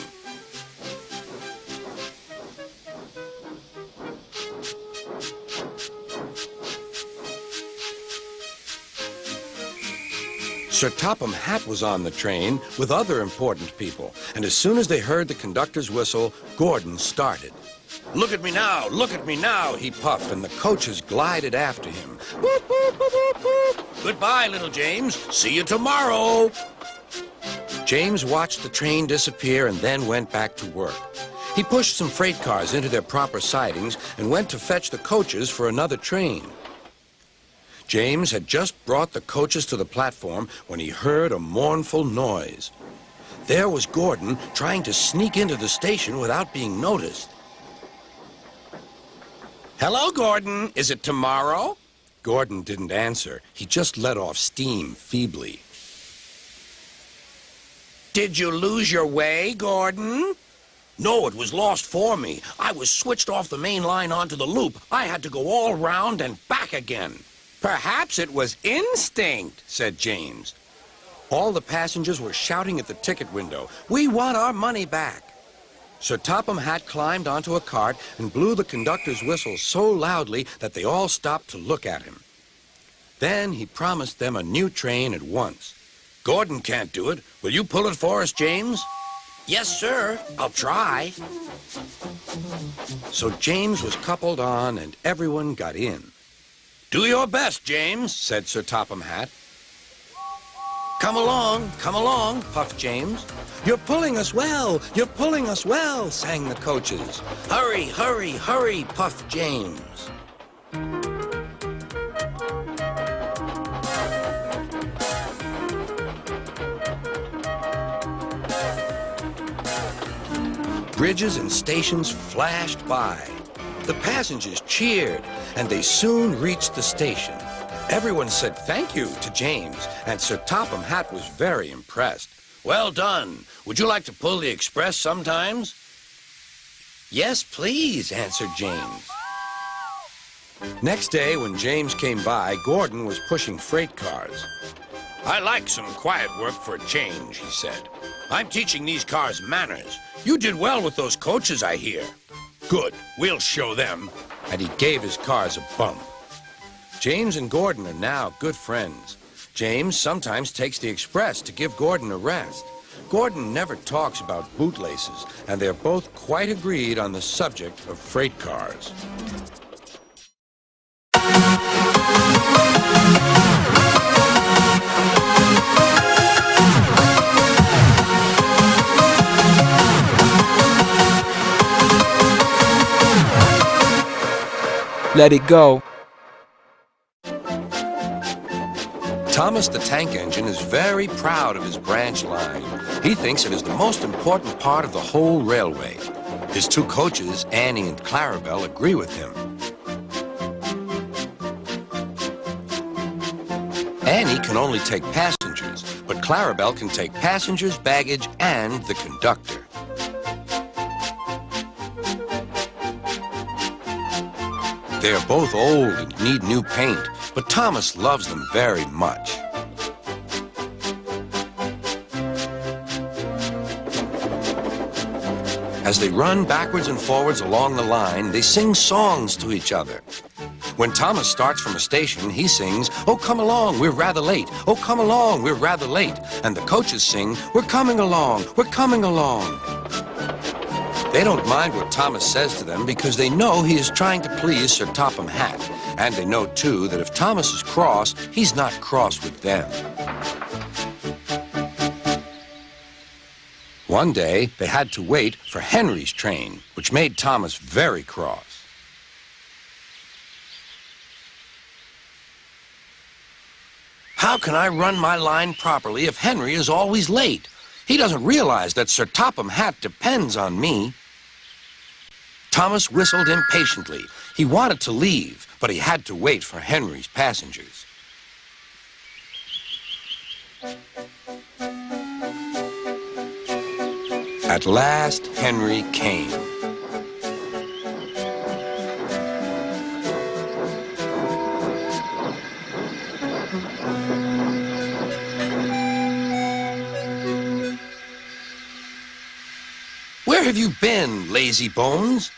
Sir Topham Hatt was on the train with other important people, and as soon as they heard the conductor's whistle, Gordon started. Look at me now, he puffed, and the coaches glided after him. Boop, boop, boop, boop, boop. Goodbye, little James. See you tomorrow. James watched the train disappear and then went back to work. He pushed some freight cars into their proper sidings and went to fetch the coaches for another train. James had just brought the coaches to the platform when he heard a mournful noise. There was Gordon trying to sneak into the station without being noticed. "Hello, Gordon. Is it tomorrow?" Gordon didn't answer. He just let off steam feebly. "Did you lose your way, Gordon?" "No, it was lost for me. I was switched off the main line onto the loop. I had to go all round and back again." "Perhaps it was instinct," said James. All the passengers were shouting at the ticket window, "We want our money back." Sir Topham Hatt climbed onto a cart and blew the conductor's whistle so loudly that they all stopped to look at him. Then he promised them a new train at once. "Gordon can't do it. Will you pull it for us, James?" "Yes, sir. I'll try." So James was coupled on and everyone got in. "Do your best, James," said Sir Topham Hatt. Come along, puffed James. "You're pulling us well, you're pulling us well," sang the coaches. "Hurry, hurry, hurry," puffed James. Bridges and stations flashed by. The passengers cheered, and they soon reached the station. Everyone said thank you to James, and Sir Topham Hatt was very impressed. "Well done. Would you like to pull the express sometimes?" "Yes, please," answered James. Next day, when James came by, Gordon was pushing freight cars. "I like some quiet work for a change," he said. "I'm teaching these cars manners. You did well with those coaches, I hear." "Good. We'll show them." And he gave his cars a bump. James and Gordon are now good friends. James sometimes takes the express to give Gordon a rest. Gordon never talks about bootlaces, and they're both quite agreed on the subject of freight cars. Let it go. Thomas the Tank Engine is very proud of his branch line. He thinks it is the most important part of the whole railway. His two coaches, Annie and Clarabelle, agree with him. Annie can only take passengers, but Clarabelle can take passengers, baggage, and the conductor. They are both old and need new paint, but Thomas loves them very much. As they run backwards and forwards along the line, they sing songs to each other. When Thomas starts from a station, he sings, "Oh, come along, we're rather late. Oh, come along, we're rather late." And the coaches sing, "We're coming along, we're coming along." They don't mind what Thomas says to them because they know he is trying to please Sir Topham Hatt. And they know, too, that if Thomas is cross, he's not cross with them. One day, they had to wait for Henry's train, which made Thomas very cross. "How can I run my line properly if Henry is always late? He doesn't realize that Sir Topham Hatt depends on me." Thomas whistled impatiently. He wanted to leave, but he had to wait for Henry's passengers. At last, Henry came. "Where have you been, lazy bones?"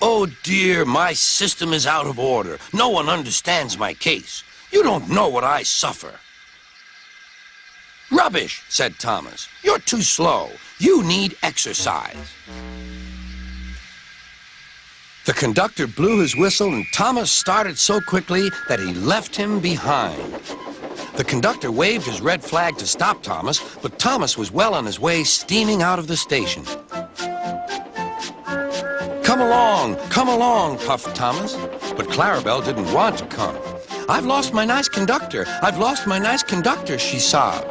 "Oh dear, my system is out of order. No one understands my case. You don't know what I suffer." "Rubbish," said Thomas. "You're too slow. You need exercise." The conductor blew his whistle and Thomas started so quickly that he left him behind. The conductor waved his red flag to stop Thomas, but Thomas was well on his way, steaming out of the station. Come along, puffed Thomas. But Clarabelle didn't want to come. I've lost my nice conductor. I've lost my nice conductor, she sobbed.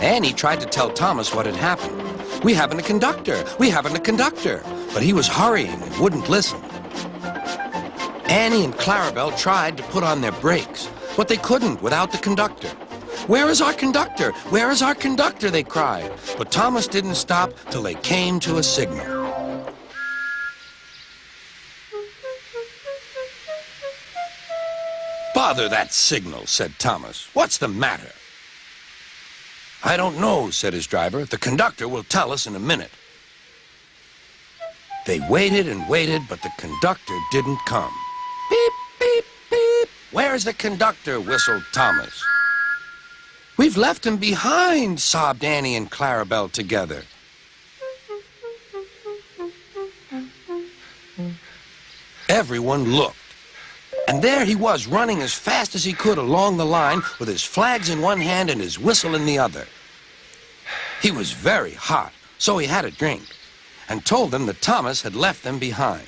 Annie tried to tell Thomas what had happened. We haven't a conductor. We haven't a conductor. But he was hurrying and wouldn't listen. Annie and Clarabelle tried to put on their brakes, but they couldn't without the conductor. Where is our conductor? Where is our conductor? They cried. But Thomas didn't stop till they came to a signal. Bother that signal, said Thomas. What's the matter? I don't know, said his driver. The conductor will tell us in a minute. They waited and waited, but the conductor didn't come. Beep, beep, beep. Where's the conductor? Whistled Thomas. We've left him behind, sobbed Annie and Clarabelle together. Everyone looked. And there he was, running as fast as he could along the line with his flags in one hand and his whistle in the other. He was very hot, so he had a drink, and told them that Thomas had left them behind.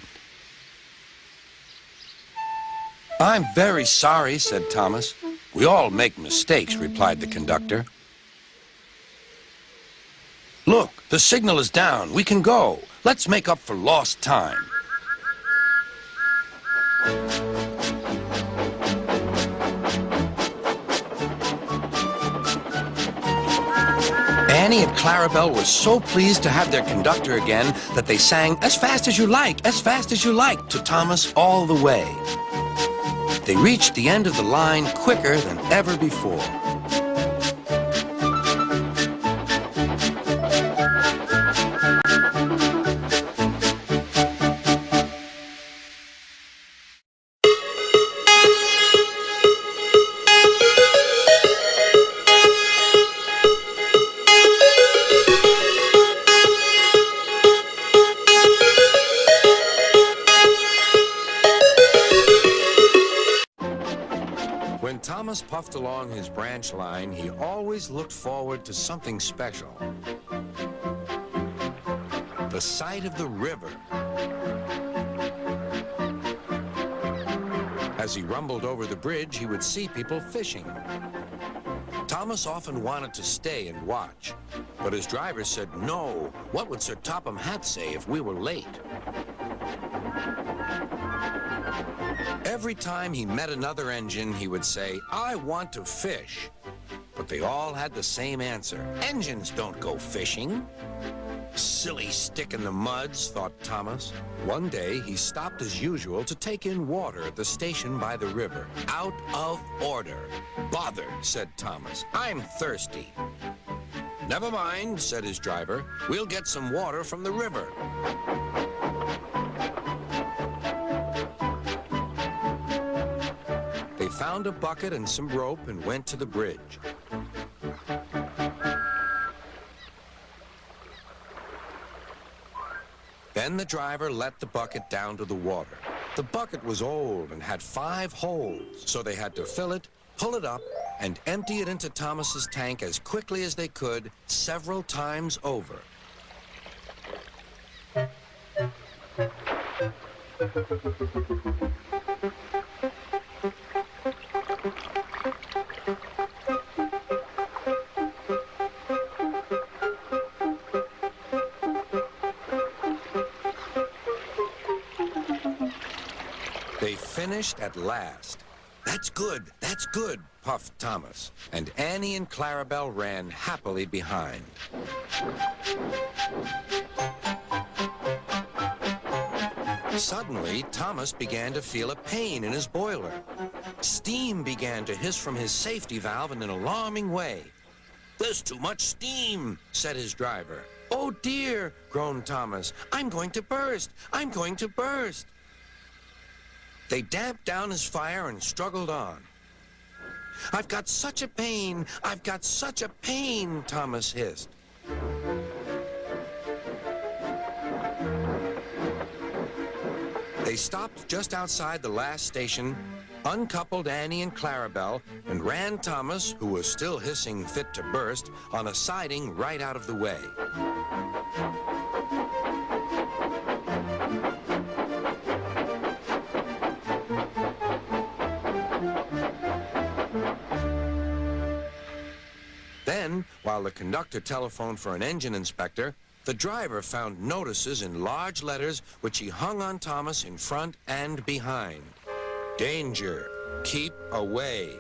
I'm very sorry, said Thomas. We all make mistakes, replied the conductor. Look, the signal is down. We can go. Let's make up for lost time. Annie and Clarabelle were so pleased to have their conductor again that they sang as fast as you like, to Thomas all the way. They reached the end of the line quicker than ever before. When Thomas puffed along his branch line, he always looked forward to something special. The sight of the river. As he rumbled over the bridge, he would see people fishing. Thomas often wanted to stay and watch, but his driver said no. What would Sir Topham Hatt say if we were late? Every time he met another engine, he would say, I want to fish. But they all had the same answer. Engines don't go fishing. Silly stick in the muds, thought Thomas. One day, he stopped as usual to take in water at the station by the river. Out of order. Bother, said Thomas. I'm thirsty. Never mind, said his driver. We'll get some water from the river. They found a bucket and some rope and went to the bridge. Then the driver let the bucket down to the water. The bucket was old and had 5 holes, so they had to fill it, pull it up, and empty it into Thomas's tank as quickly as they could, several times over. They finished at last. That's good, puffed Thomas. And Annie and Clarabelle ran happily behind. Suddenly, Thomas began to feel a pain in his boiler. Steam began to hiss from his safety valve in an alarming way. There's too much steam, said his driver. Oh dear, groaned Thomas. I'm going to burst. I'm going to burst. They damped down his fire and struggled on. I've got such a pain. I've got such a pain, Thomas hissed. They stopped just outside the last station, uncoupled Annie and Clarabelle, and ran Thomas, who was still hissing fit to burst, on a siding right out of the way. Then, while the conductor telephoned for an engine inspector, the driver found notices in large letters which he hung on Thomas in front and behind. Danger. Keep away.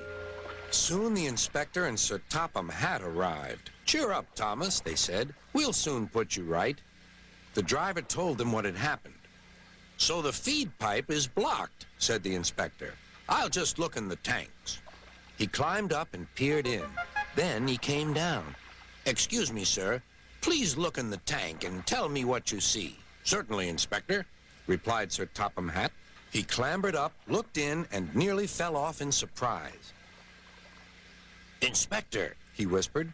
Soon the inspector and Sir Topham Hatt arrived. Cheer up, Thomas, they said. We'll soon put you right. The driver told them what had happened. So the feed pipe is blocked, said the inspector. I'll just look in the tanks. He climbed up and peered in. Then he came down. Excuse me, sir. Please look in the tank and tell me what you see. Certainly, Inspector, replied Sir Topham Hatt. He clambered up, looked in, and nearly fell off in surprise. Inspector, he whispered,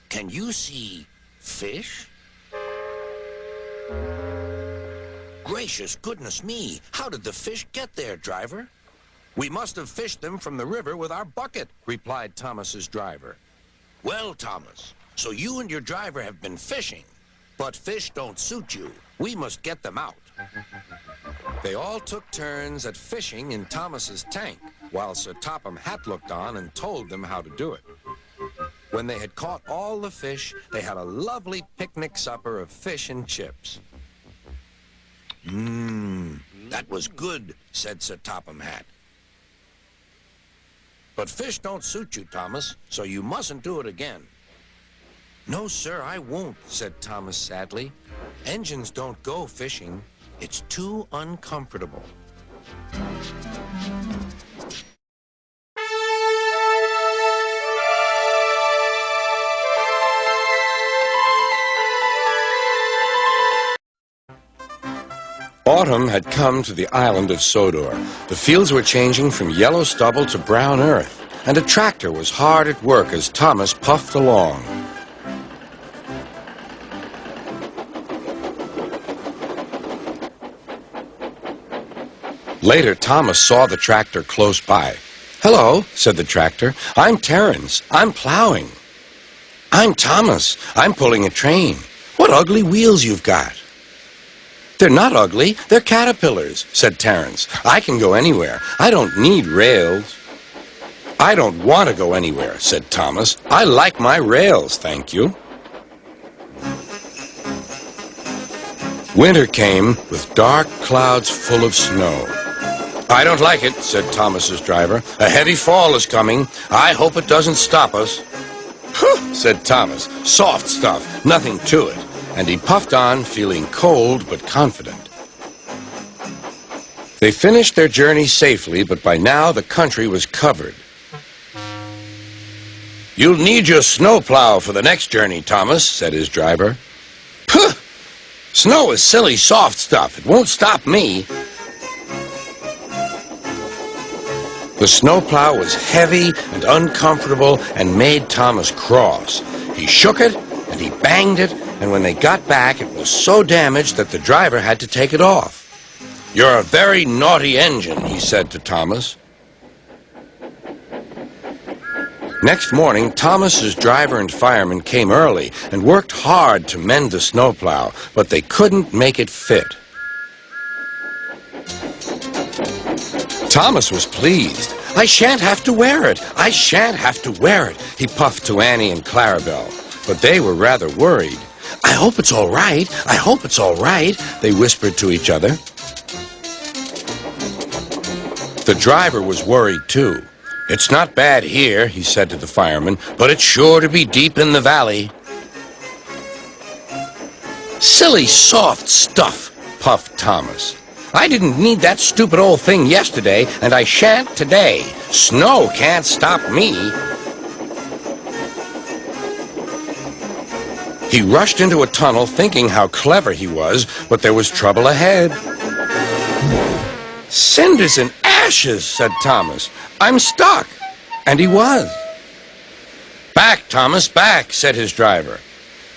can you see fish? Gracious goodness me, how did the fish get there, driver? We must have fished them from the river with our bucket, replied Thomas's driver. Well, Thomas, so you and your driver have been fishing, but fish don't suit you. We must get them out. They all took turns at fishing in Thomas's tank, while Sir Topham Hatt looked on and told them how to do it. When they had caught all the fish, they had a lovely picnic supper of fish and chips. That was good, said Sir Topham Hatt. But fish don't suit you, Thomas, so you mustn't do it again. No, sir, I won't, said Thomas sadly. Engines don't go fishing. It's too uncomfortable. Autumn had come to the island of Sodor. The fields were changing from yellow stubble to brown earth, and a tractor was hard at work as Thomas puffed along. Later, Thomas saw the tractor close by. "Hello," said the tractor. "I'm Terence. I'm plowing." "I'm Thomas. I'm pulling a train. What ugly wheels you've got." "They're not ugly. They're caterpillars," said Terence. "I can go anywhere. I don't need rails." "I don't want to go anywhere," said Thomas. "I like my rails, thank you." Winter came with dark clouds full of snow. "I don't like it," said Thomas's driver. "A heavy fall is coming. I hope it doesn't stop us." "Huh," said Thomas. "Soft stuff. Nothing to it." And he puffed on, feeling cold but confident. They finished their journey safely, but by now the country was covered. "You'll need your snowplow for the next journey, Thomas," said his driver. "Puh! Snow is silly, soft stuff. It won't stop me." The snowplow was heavy and uncomfortable and made Thomas cross. He shook it and he banged it, and when they got back, it was so damaged that the driver had to take it off. "You're a very naughty engine," he said to Thomas. Next morning, Thomas's driver and fireman came early and worked hard to mend the snowplow, but they couldn't make it fit. Thomas was pleased. "I shan't have to wear it. I shan't have to wear it," he puffed to Annie and Clarabelle. But they were rather worried. "I hope it's all right. I hope it's all right," they whispered to each other. The driver was worried, too. "It's not bad here," he said to the fireman, "but it's sure to be deep in the valley." "Silly, soft stuff," puffed Thomas. "I didn't need that stupid old thing yesterday, and I shan't today. Snow can't stop me." He rushed into a tunnel thinking how clever he was, but there was trouble ahead. "Cinders and ashes," said Thomas. "I'm stuck." And he was. "Back, Thomas, back," said his driver.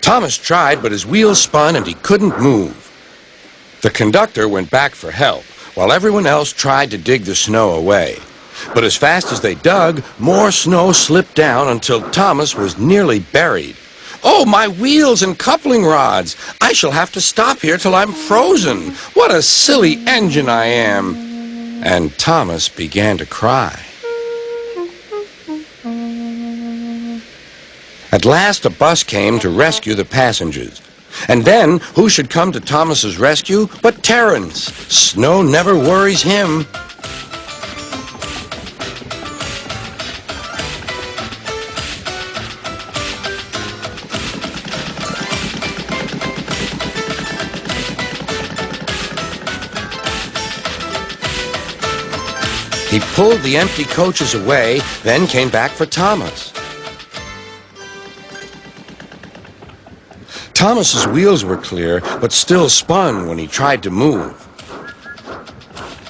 Thomas tried, but his wheels spun and he couldn't move. The conductor went back for help, while everyone else tried to dig the snow away. But as fast as they dug, more snow slipped down until Thomas was nearly buried. "Oh, my wheels and coupling rods! I shall have to stop here till I'm frozen. What a silly engine I am!" And Thomas began to cry. At last, a bus came to rescue the passengers. And then, who should come to Thomas's rescue but Terence? Snow never worries him. He pulled the empty coaches away, then came back for Thomas. Thomas's wheels were clear, but still spun when he tried to move.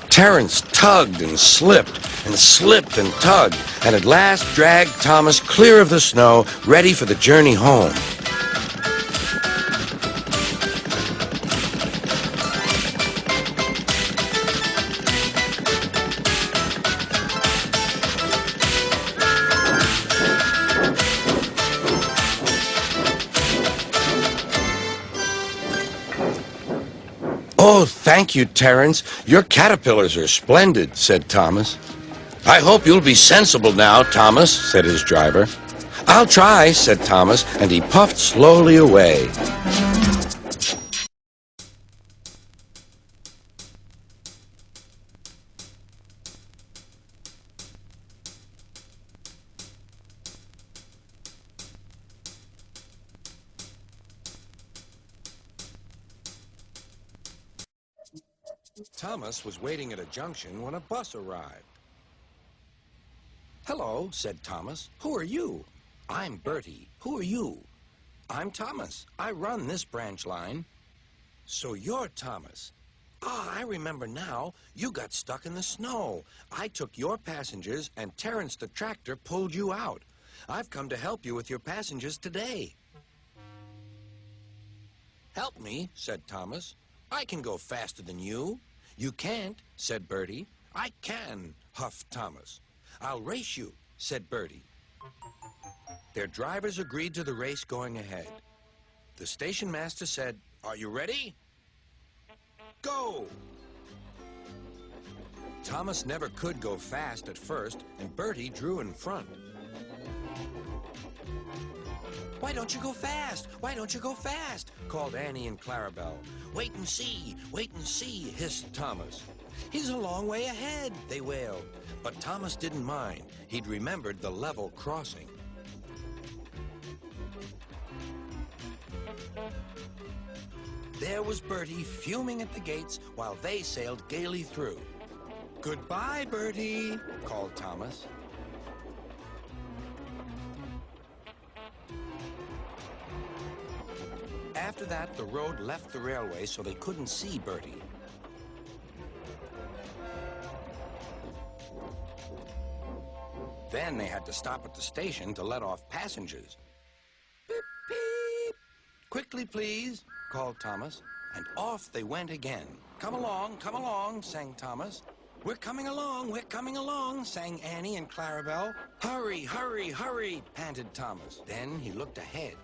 Terence tugged and slipped and tugged, and at last dragged Thomas clear of the snow, ready for the journey home. "Oh, thank you, Terence. Your caterpillars are splendid," said Thomas. "I hope you'll be sensible now, Thomas," said his driver. "I'll try," said Thomas, and he puffed slowly away. Thomas was waiting at a junction when a bus arrived. "Hello," said Thomas. "Who are you?" "I'm Bertie. Who are you?" "I'm Thomas. I run this branch line." "So you're Thomas. Ah, I remember now. You got stuck in the snow. I took your passengers, and Terence the tractor pulled you out. I've come to help you with your passengers today." "Help me," said Thomas. "I can go faster than you." "You can't," said Bertie. "I can," huffed Thomas. "I'll race you," said Bertie. Their drivers agreed to the race going ahead. The station master said, "Are you ready? Go!" Thomas never could go fast at first, and Bertie drew in front. "Why don't you go fast? Why don't you go fast?" called Annie and Clarabelle. Wait and see, hissed Thomas. "He's a long way ahead," they wailed. But Thomas didn't mind. He'd remembered the level crossing. There was Bertie fuming at the gates while they sailed gaily through. "Goodbye, Bertie," called Thomas. After that, the road left the railway so they couldn't see Bertie. Then they had to stop at the station to let off passengers. "Beep, beep. Quickly, please," called Thomas, and off they went again. Come along," sang Thomas. We're coming along," sang Annie and Clarabelle. Hurry, hurry, hurry," panted Thomas. Then he looked ahead.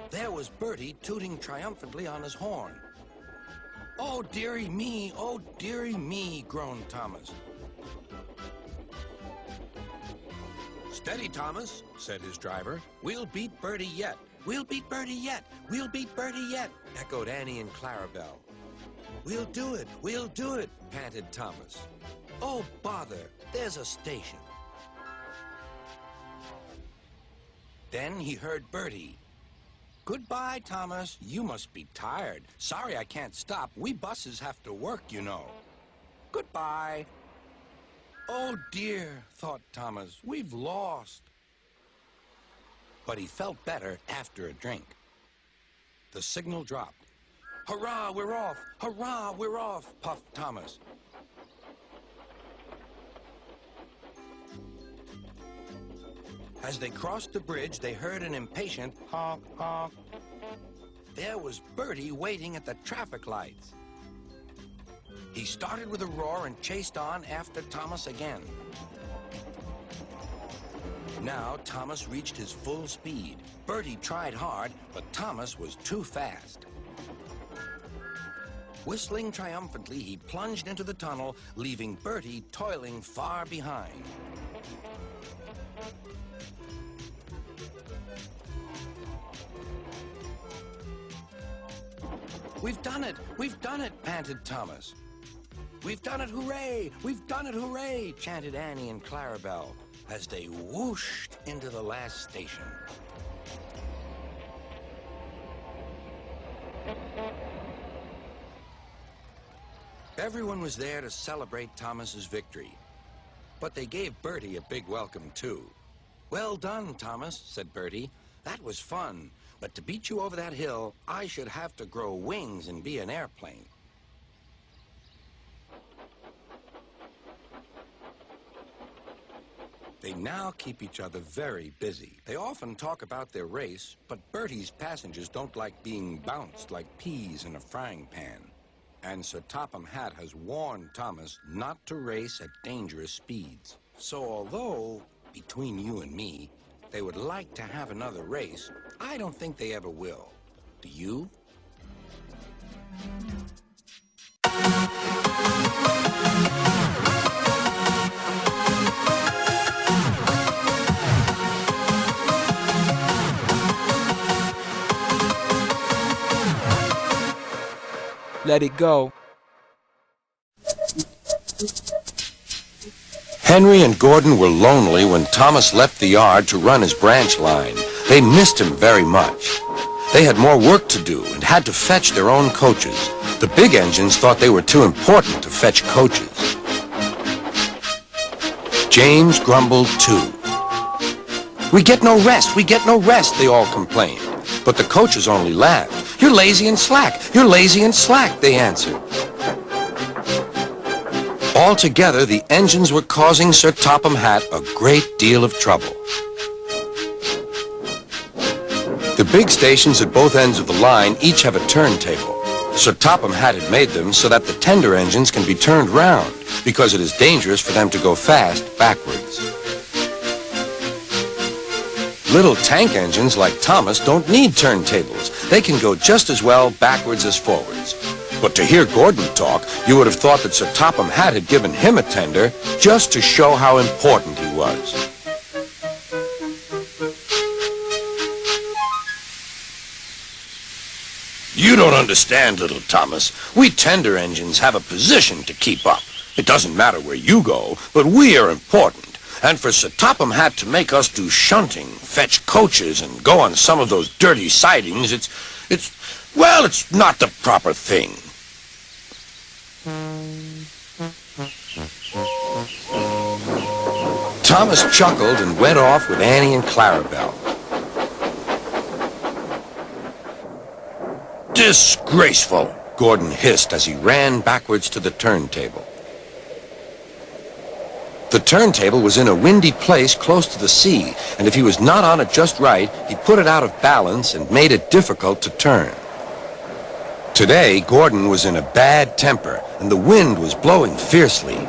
There was Bertie tooting triumphantly on his horn. Oh, dearie me," groaned Thomas. "Steady, Thomas," said his driver. "We'll beat Bertie yet. We'll beat Bertie yet. We'll beat Bertie yet," echoed Annie and Clarabelle. We'll do it," panted Thomas. "Oh, bother, there's a station." Then he heard Bertie. "Goodbye, Thomas. You must be tired. Sorry I can't stop. We buses have to work, you know. Goodbye." "Oh, dear," thought Thomas. "We've lost." But he felt better after a drink. The signal dropped. "Hurrah, we're off! Hurrah, we're off!" puffed Thomas. As they crossed the bridge, they heard an impatient honk, honk. There was Bertie waiting at the traffic lights. He started with a roar and chased on after Thomas again. Now Thomas reached his full speed. Bertie tried hard, but Thomas was too fast. Whistling triumphantly, he plunged into the tunnel, leaving Bertie toiling far behind. We've done it! We've done it! Panted Thomas. We've done it, hooray! We've done it, hooray! Chanted Annie and Clarabelle as they whooshed into the last station. Everyone was there to celebrate Thomas's victory, but they gave Bertie a big welcome, too. Well done, Thomas, said Bertie. That was fun, but to beat you over that hill, I should have to grow wings and be an airplane. They now keep each other very busy. They often talk about their race, but Bertie's passengers don't like being bounced like peas in a frying pan. And Sir Topham Hatt has warned Thomas not to race at dangerous speeds. So although, between you and me, they would like to have another race, I don't think they ever will. Do you? Let it go. Henry and Gordon were lonely when Thomas left the yard to run his branch line. They missed him very much. They had more work to do and had to fetch their own coaches. The big engines thought they were too important to fetch coaches. James grumbled too. We get no rest, they all complained. But the coaches only laughed. You're lazy and slack, you're lazy and slack, they answered. Altogether, the engines were causing Sir Topham Hatt a great deal of trouble. The big stations at both ends of the line each have a turntable. Sir Topham Hatt had made them so that the tender engines can be turned round, because it is dangerous for them to go fast backwards. Little tank engines like Thomas don't need turntables. They can go just as well backwards as forwards. But to hear Gordon talk, you would have thought that Sir Topham Hatt had given him a tender just to show how important he was. You don't understand, little Thomas. We tender engines have a position to keep up. It doesn't matter where you go, but we are important. And for Sir Topham Hatt to make us do shunting, fetch coaches, and go on some of those dirty sidings, it's not the proper thing. Thomas chuckled and went off with Annie and Clarabelle. Disgraceful, Gordon hissed as he ran backwards to the turntable. The turntable was in a windy place close to the sea, and if he was not on it just right, he put it out of balance and made it difficult to turn. Today, Gordon was in a bad temper, and the wind was blowing fiercely.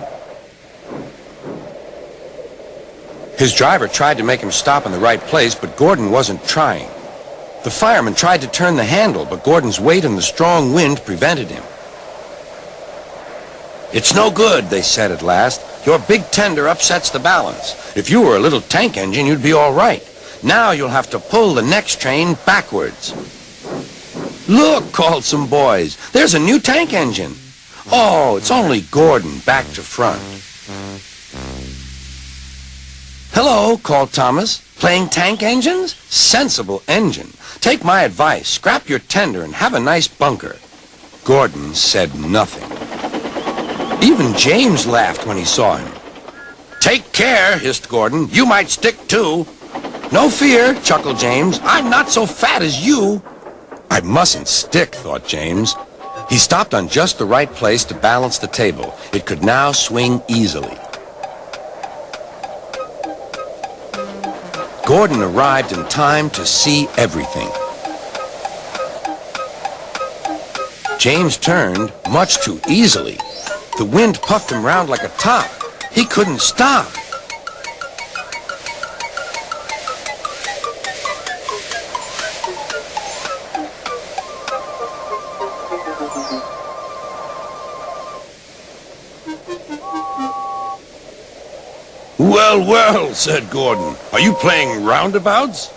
His driver tried to make him stop in the right place, but Gordon wasn't trying. The fireman tried to turn the handle, but Gordon's weight and the strong wind prevented him. It's no good, they said at last. Your big tender upsets the balance. If you were a little tank engine, you'd be all right. Now you'll have to pull the next train backwards. Look, called some boys. There's a new tank engine. Oh, it's only Gordon back to front. Hello, called Thomas. Playing tank engines? Sensible engine. Take my advice. Scrap your tender and have a nice bunker. Gordon said nothing. Even James laughed when he saw him. Take care, hissed Gordon. You might stick too. No fear, chuckled James. I'm not so fat as you. I mustn't stick, thought James. He stopped on just the right place to balance the table. It could now swing easily. Gordon arrived in time to see everything. James turned much too easily. The wind puffed him round like a top. He couldn't stop. Well, well, said Gordon. Are you playing roundabouts?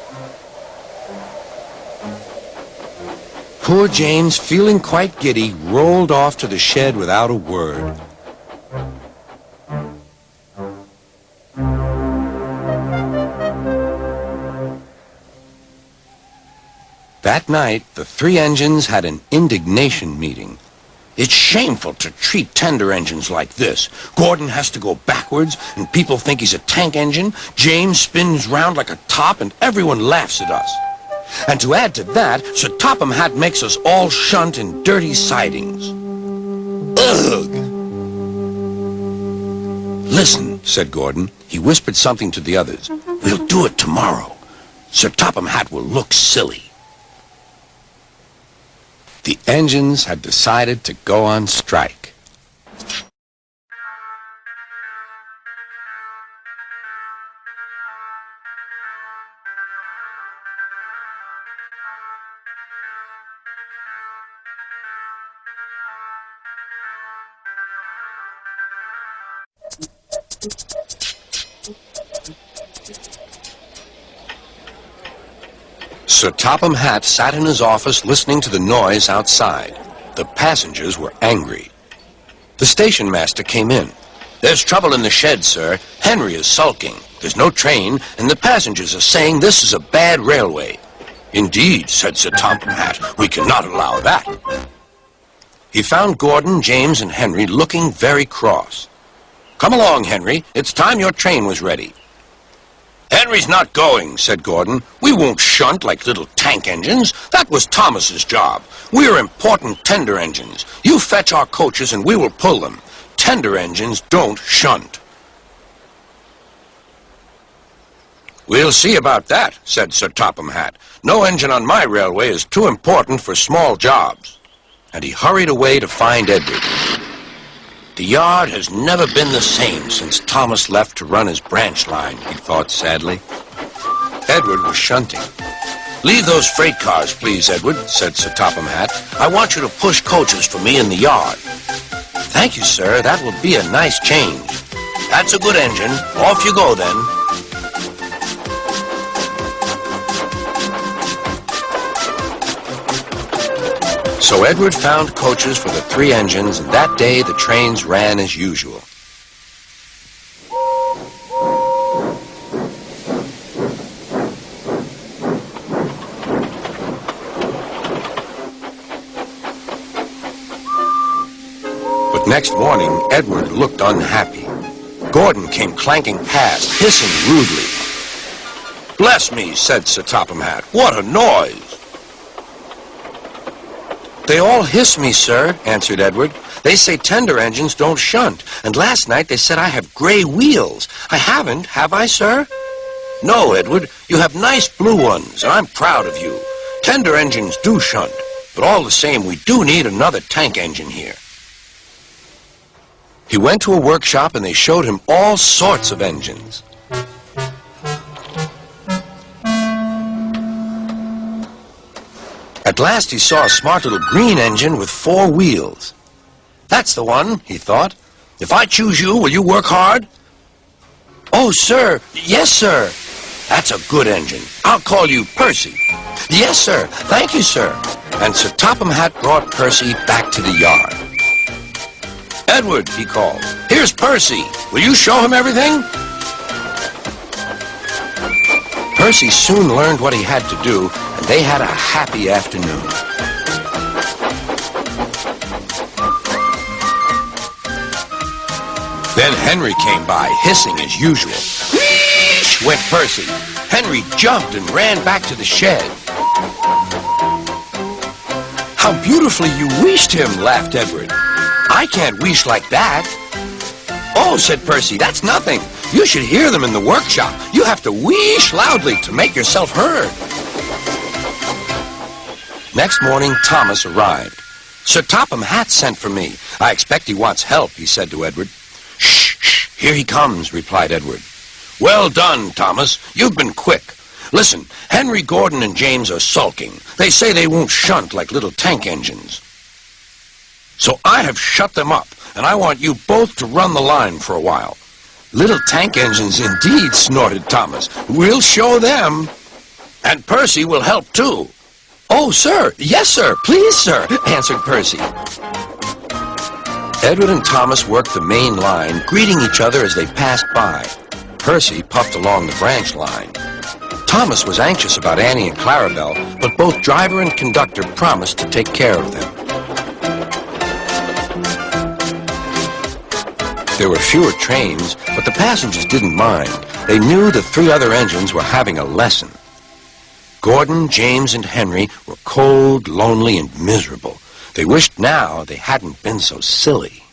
Poor James, feeling quite giddy, rolled off to the shed without a word. That night, the three engines had an indignation meeting. It's shameful to treat tender engines like this. Gordon has to go backwards, and people think he's a tank engine. James spins round like a top, and everyone laughs at us. And to add to that, Sir Topham Hatt makes us all shunt in dirty sidings. Ugh! Listen, said Gordon. He whispered something to the others. We'll do it tomorrow. Sir Topham Hatt will look silly. The engines had decided to go on strike. Sir Topham Hatt sat in his office listening to the noise outside. The passengers were angry. The station master came in. There's trouble in the shed, sir. Henry is sulking. There's no train, and the passengers are saying this is a bad railway. Indeed, said Sir Topham Hatt, we cannot allow that. He found Gordon, James, and Henry looking very cross. Come along, Henry. It's time your train was ready. Henry's not going, said Gordon. We won't shunt like little tank engines. That was Thomas's job. We're important tender engines. You fetch our coaches and we will pull them. Tender engines don't shunt. We'll see about that, said Sir Topham Hatt. No engine on my railway is too important for small jobs. And he hurried away to find Edward. The yard has never been the same since Thomas left to run his branch line, he thought sadly. Edward was shunting. Leave those freight cars, please, Edward, said Sir Topham Hatt. I want you to push coaches for me in the yard. Thank you, sir. That will be a nice change. That's a good engine. Off you go, then. So Edward found coaches for the three engines, and that day the trains ran as usual. But next morning, Edward looked unhappy. Gordon came clanking past, hissing rudely. Bless me, said Sir Topham Hatt. What a noise! They all hiss me, sir, answered Edward. They say tender engines don't shunt, and last night they said I have gray wheels. I haven't, have I, sir? No, Edward, you have nice blue ones, and I'm proud of you. Tender engines do shunt, but all the same, we do need another tank engine here. He went to a workshop, and they showed him all sorts of engines. At last he saw a smart little green engine with 4 wheels. That's the one, he thought. If I choose you, will you work hard? Oh, sir. Yes, sir. That's a good engine. I'll call you Percy. Yes, sir. Thank you, sir. And Sir Topham Hatt brought Percy back to the yard. Edward, he called. Here's Percy. Will you show him everything? Percy soon learned what he had to do, and they had a happy afternoon. Then Henry came by, hissing as usual. Wheesh! Went Percy. Henry jumped and ran back to the shed. How beautifully you wheeshed him, laughed Edward. I can't wheesh like that. Oh, said Percy, that's nothing. You should hear them in the workshop. You have to wheesh loudly to make yourself heard. Next morning, Thomas arrived. Sir Topham Hatt sent for me. I expect he wants help, he said to Edward. Shh, shh, here he comes, replied Edward. Well done, Thomas. You've been quick. Listen, Henry, Gordon, and James are sulking. They say they won't shunt like little tank engines. So I have shut them up, and I want you both to run the line for a while. Little tank engines indeed, snorted Thomas. We'll show them. And Percy will help too. "Oh, sir! Yes, sir! Please, sir!" answered Percy. Edward and Thomas worked the main line, greeting each other as they passed by. Percy puffed along the branch line. Thomas was anxious about Annie and Clarabelle, but both driver and conductor promised to take care of them. There were fewer trains, but the passengers didn't mind. They knew the three other engines were having a lesson. Gordon, James, and Henry were cold, lonely, and miserable. They wished now they hadn't been so silly.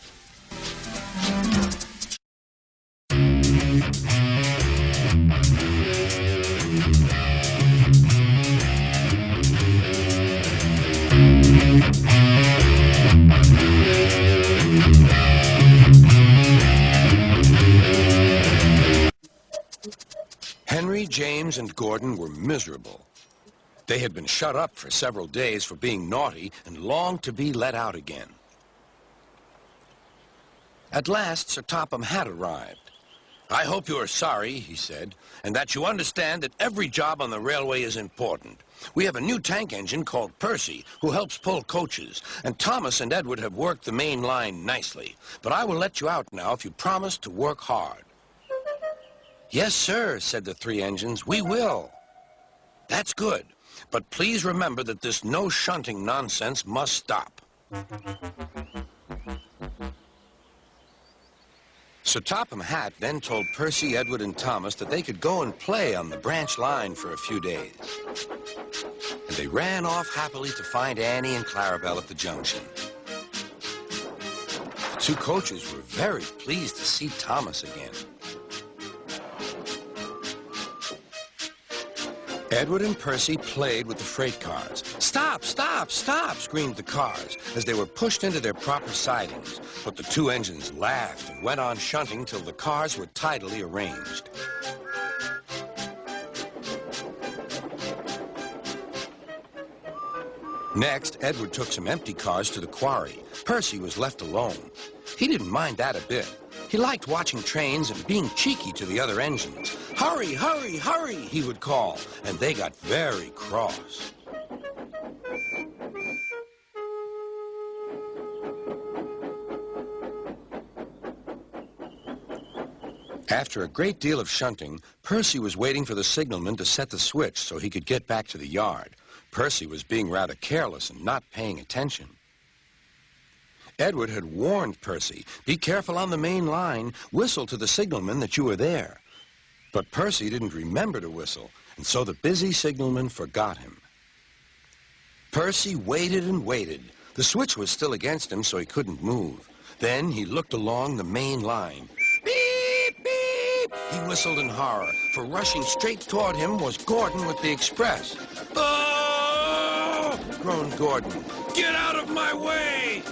Henry, James, and Gordon were miserable. They had been shut up for several days for being naughty and longed to be let out again. At last, Sir Topham had arrived. "I hope you are sorry," he said, "and that you understand that every job on the railway is important. We have a new tank engine called Percy, who helps pull coaches, and Thomas and Edward have worked the main line nicely. But I will let you out now if you promise to work hard." "Yes, sir," said the three engines, "we will." "That's good. But please remember that this no shunting nonsense must stop." Sir Topham Hatt then told Percy, Edward, and Thomas that they could go and play on the branch line for a few days. And they ran off happily to find Annie and Clarabelle at the junction. The two coaches were very pleased to see Thomas again. Edward and Percy played with the freight cars. "Stop, stop, stop," screamed the cars as they were pushed into their proper sidings. But the two engines laughed and went on shunting till the cars were tidily arranged. Next, Edward took some empty cars to the quarry. Percy was left alone. He didn't mind that a bit. He liked watching trains and being cheeky to the other engines. "Hurry, hurry, hurry," he would call, and they got very cross. After a great deal of shunting, Percy was waiting for the signalman to set the switch so he could get back to the yard. Percy was being rather careless and not paying attention. Edward had warned Percy, "Be careful on the main line. Whistle to the signalman that you are there." But Percy didn't remember to whistle, and so the busy signalman forgot him. Percy waited and waited. The switch was still against him, so he couldn't move. Then he looked along the main line. "Beep, beep!" he whistled in horror, for rushing straight toward him was Gordon with the express. "Oh!" groaned Gordon. "Get out of my way!"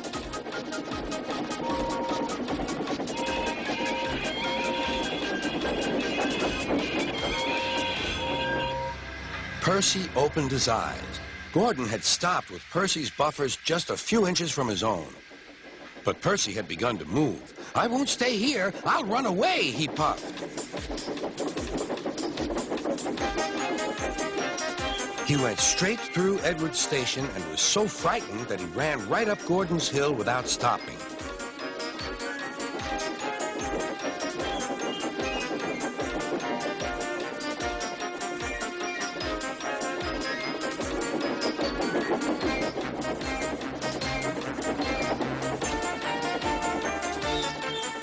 Percy opened his eyes. Gordon had stopped with Percy's buffers just a few inches from his own. But Percy had begun to move. "I won't stay here. I'll run away," he puffed. He went straight through Edward's station and was so frightened that he ran right up Gordon's hill without stopping.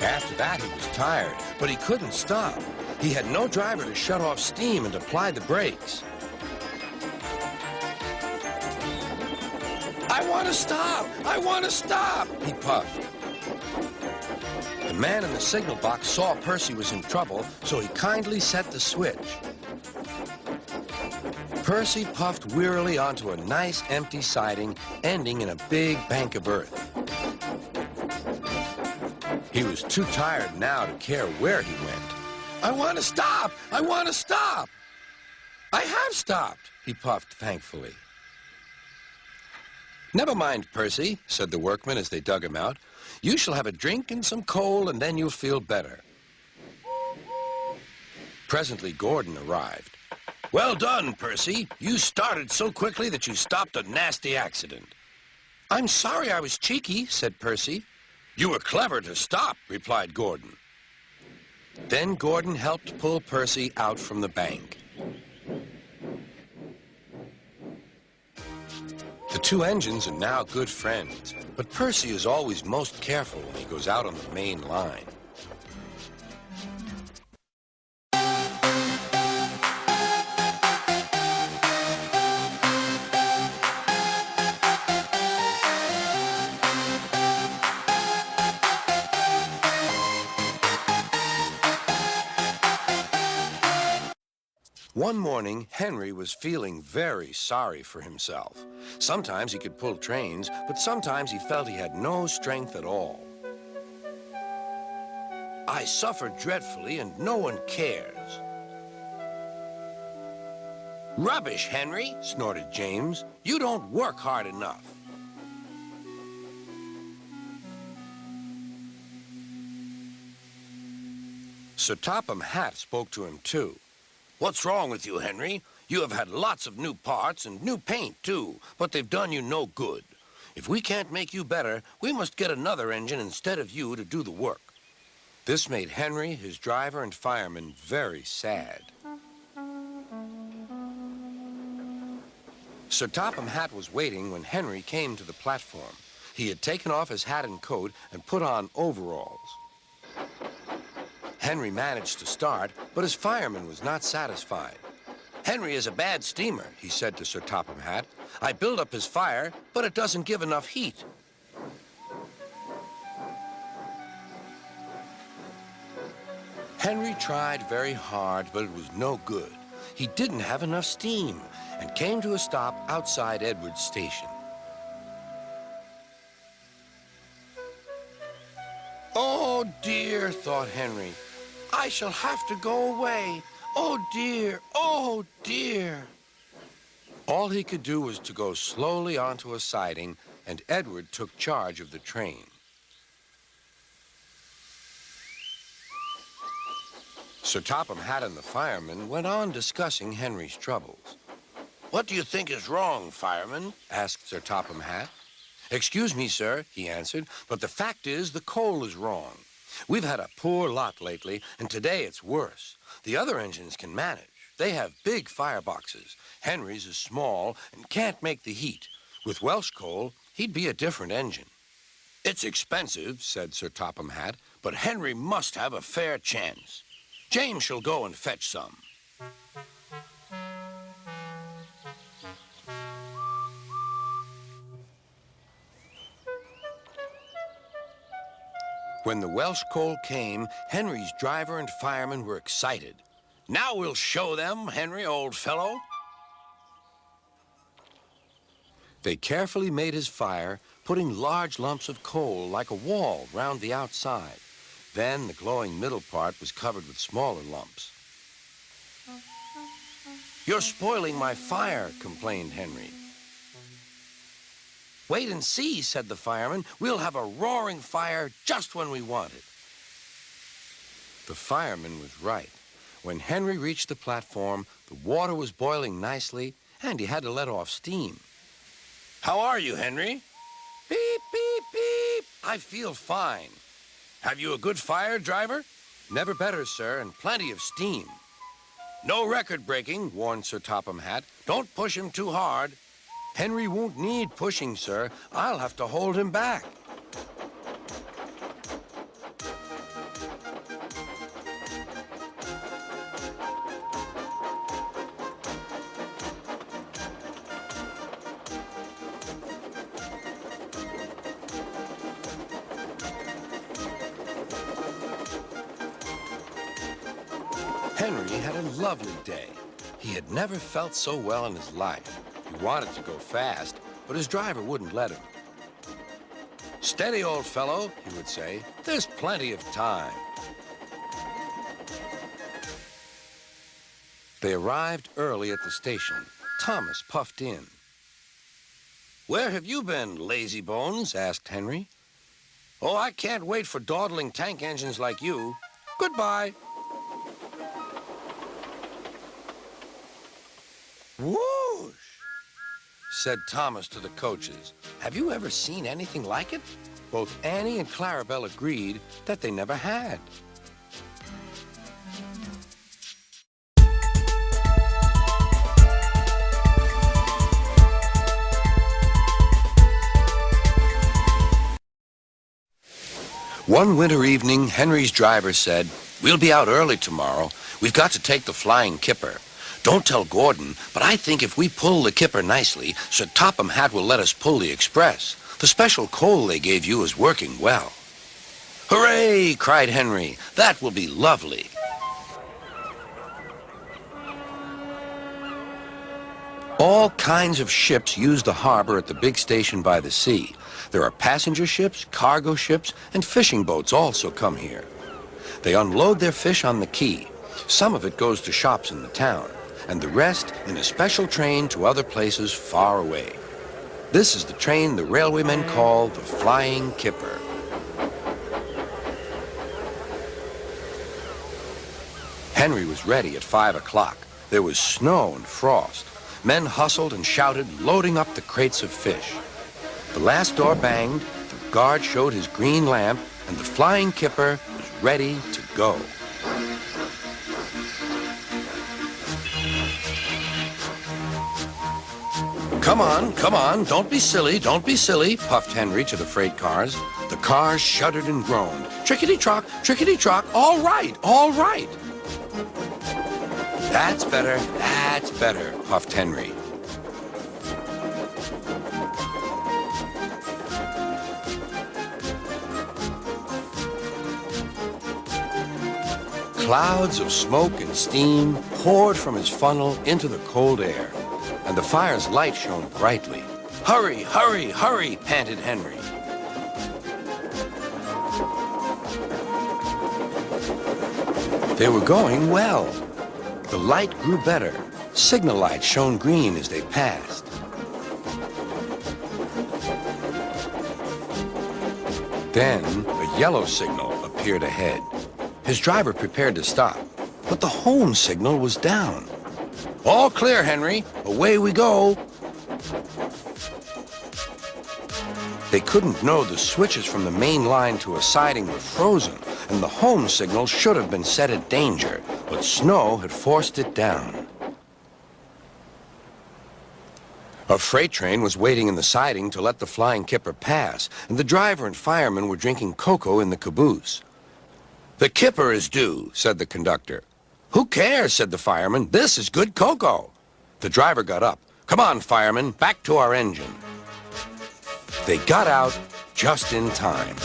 After that, he was tired, but he couldn't stop. He had no driver to shut off steam and apply the brakes. "I want to stop! I want to stop!" he puffed. The man in the signal box saw Percy was in trouble, so he kindly set the switch. Percy puffed wearily onto a nice empty siding, ending in a big bank of earth. He was too tired now to care where he went. "I want to stop! I want to stop!" "I have stopped," he puffed thankfully. "Never mind, Percy," said the workmen as they dug him out. "You shall have a drink and some coal, and then you'll feel better." Presently, Gordon arrived. Well done, Percy. You started so quickly that you stopped a nasty accident. I'm sorry I was cheeky, said Percy. You were clever to stop, replied Gordon. Then Gordon helped pull Percy out from the bank. The two engines are now good friends, but Percy is always most careful when he goes out on the main line. One morning, Henry was feeling very sorry for himself. Sometimes he could pull trains, but sometimes he felt he had no strength at all. I suffer dreadfully and no one cares. Rubbish, Henry, snorted James. You don't work hard enough. Sir Topham Hatt spoke to him too. What's wrong with you, Henry? You have had lots of new parts and new paint, too, but they've done you no good. If we can't make you better, we must get another engine instead of you to do the work. This made Henry, his driver, and fireman very sad. Sir Topham Hatt was waiting when Henry came to the platform. He had taken off his hat and coat and put on overalls. Henry managed to start, but his fireman was not satisfied. Henry is a bad steamer, he said to Sir Topham Hatt. I build up his fire, but it doesn't give enough heat. Henry tried very hard, but it was no good. He didn't have enough steam and came to a stop outside Edward's station. Oh, dear, thought Henry. I shall have to go away. Oh, dear, oh, dear. All he could do was to go slowly onto a siding, and Edward took charge of the train. Sir Topham Hatt and the fireman went on discussing Henry's troubles. What do you think is wrong, fireman? Asked Sir Topham Hatt. Excuse me, sir, he answered, but the fact is the coal is wrong. We've had a poor lot lately, and today it's worse. The other engines can manage. They have big fireboxes. Henry's is small and can't make the heat. With Welsh coal, he'd be a different engine. It's expensive, said Sir Topham Hatt, but Henry must have a fair chance. James shall go and fetch some. When the Welsh coal came, Henry's driver and fireman were excited. Now we'll show them, Henry, old fellow. They carefully made his fire, putting large lumps of coal like a wall round the outside. Then the glowing middle part was covered with smaller lumps. You're spoiling my fire, complained Henry. Wait and see, said the fireman. We'll have a roaring fire just when we want it. The fireman was right. When Henry reached the platform, the water was boiling nicely, and he had to let off steam. How are you, Henry? Beep, beep, beep. I feel fine. Have you a good fire, driver? Never better, sir, and plenty of steam. No record breaking, warned Sir Topham Hatt. Don't push him too hard. Henry won't need pushing, sir. I'll have to hold him back. Henry had a lovely day. He had never felt so well in his life. He wanted to go fast, but his driver wouldn't let him. Steady, old fellow, he would say. There's plenty of time. They arrived early at the station. Thomas puffed in. Where have you been, lazy bones? Asked Henry. Oh, I can't wait for dawdling tank engines like you. Goodbye. Whoosh, said Thomas to the coaches. Have you ever seen anything like it? Both Annie and Clarabelle agreed that they never had. One winter evening, Henry's driver said, "We'll be out early tomorrow. We've got to take the Flying Kipper. Don't tell Gordon, but I think if we pull the Kipper nicely, Sir Topham Hatt will let us pull the Express. The special coal they gave you is working well." "Hooray!" cried Henry. "That will be lovely." All kinds of ships use the harbor at the big station by the sea. There are passenger ships, cargo ships, and fishing boats also come here. They unload their fish on the quay. Some of it goes to shops in the town, and the rest in a special train to other places far away. This is the train the railwaymen call the Flying Kipper. Henry was ready at 5 o'clock. There was snow and frost. Men hustled and shouted, loading up the crates of fish. The last door banged, the guard showed his green lamp, and the Flying Kipper was ready to go. Come on, don't be silly, puffed Henry to the freight cars. The cars shuddered and groaned. Trickety-trock, all right. That's better, puffed Henry. Clouds of smoke and steam poured from his funnel into the cold air, and the fire's light shone brightly. Hurry, panted Henry. They were going well. The light grew better. Signal lights shone green as they passed. Then a yellow signal appeared ahead. His driver prepared to stop, but the home signal was down. All clear, Henry. Away we go. They couldn't know the switches from the main line to a siding were frozen, and the home signal should have been set at danger, but snow had forced it down. A freight train was waiting in the siding to let the Flying Kipper pass, and the driver and fireman were drinking cocoa in the caboose. "The Kipper is due," said the conductor. "Who cares?" said the fireman. "This is good cocoa." The driver got up. "Come on, fireman, back to our engine." They got out just in time.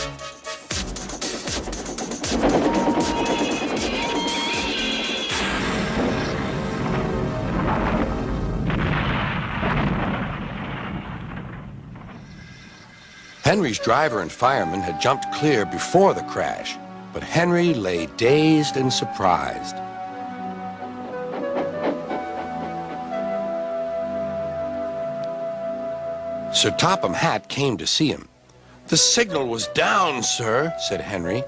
Henry's driver and fireman had jumped clear before the crash, but Henry lay dazed and surprised. Sir Topham Hatt came to see him. "The signal was down, sir," said Henry.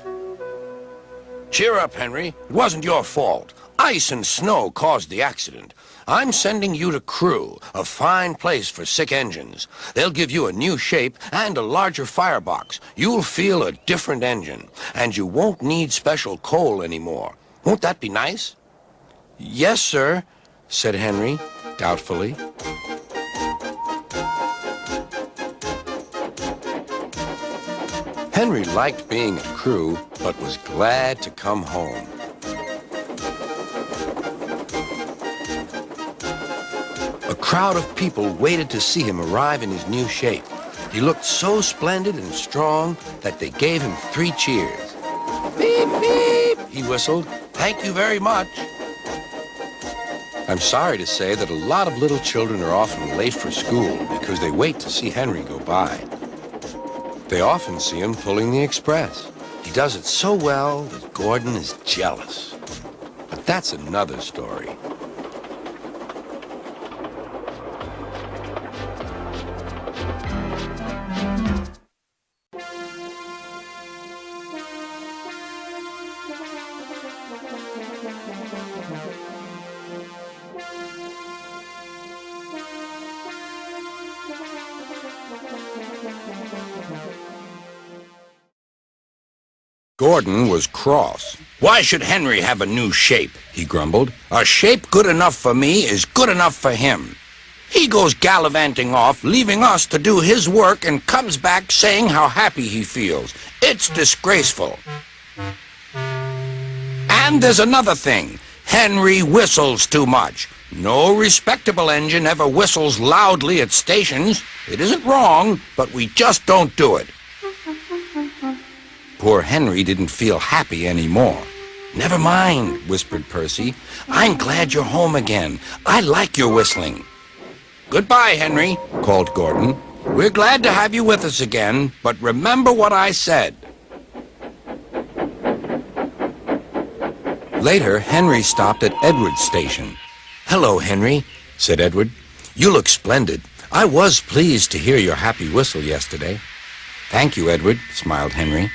"Cheer up, Henry. It wasn't your fault. Ice and snow caused the accident. I'm sending you to Crewe, a fine place for sick engines. They'll give you a new shape and a larger firebox. You'll feel a different engine, and you won't need special coal anymore. Won't that be nice?" "Yes, sir," said Henry, doubtfully. Henry liked being at Crewe, but was glad to come home. A crowd of people waited to see him arrive in his new shape. He looked so splendid and strong that they gave him 3 cheers. "Beep, beep," he whistled. "Thank you very much." I'm sorry to say that a lot of little children are often late for school because they wait to see Henry go by. They often see him pulling the express. He does it so well that Gordon is jealous. But that's another story. Gordon was cross. "Why should Henry have a new shape?" he grumbled. "A shape good enough for me is good enough for him. He goes gallivanting off, leaving us to do his work, and comes back saying how happy he feels. It's disgraceful. And there's another thing. Henry whistles too much. No respectable engine ever whistles loudly at stations. It isn't wrong, but we just don't do it." Poor Henry didn't feel happy anymore. "Never mind," whispered Percy. "I'm glad you're home again. I like your whistling." "Goodbye, Henry," called Gordon. "We're glad to have you with us again, but remember what I said." Later, Henry stopped at Edward's station. "Hello, Henry," said Edward. "You look splendid. I was pleased to hear your happy whistle yesterday." "Thank you, Edward," smiled Henry.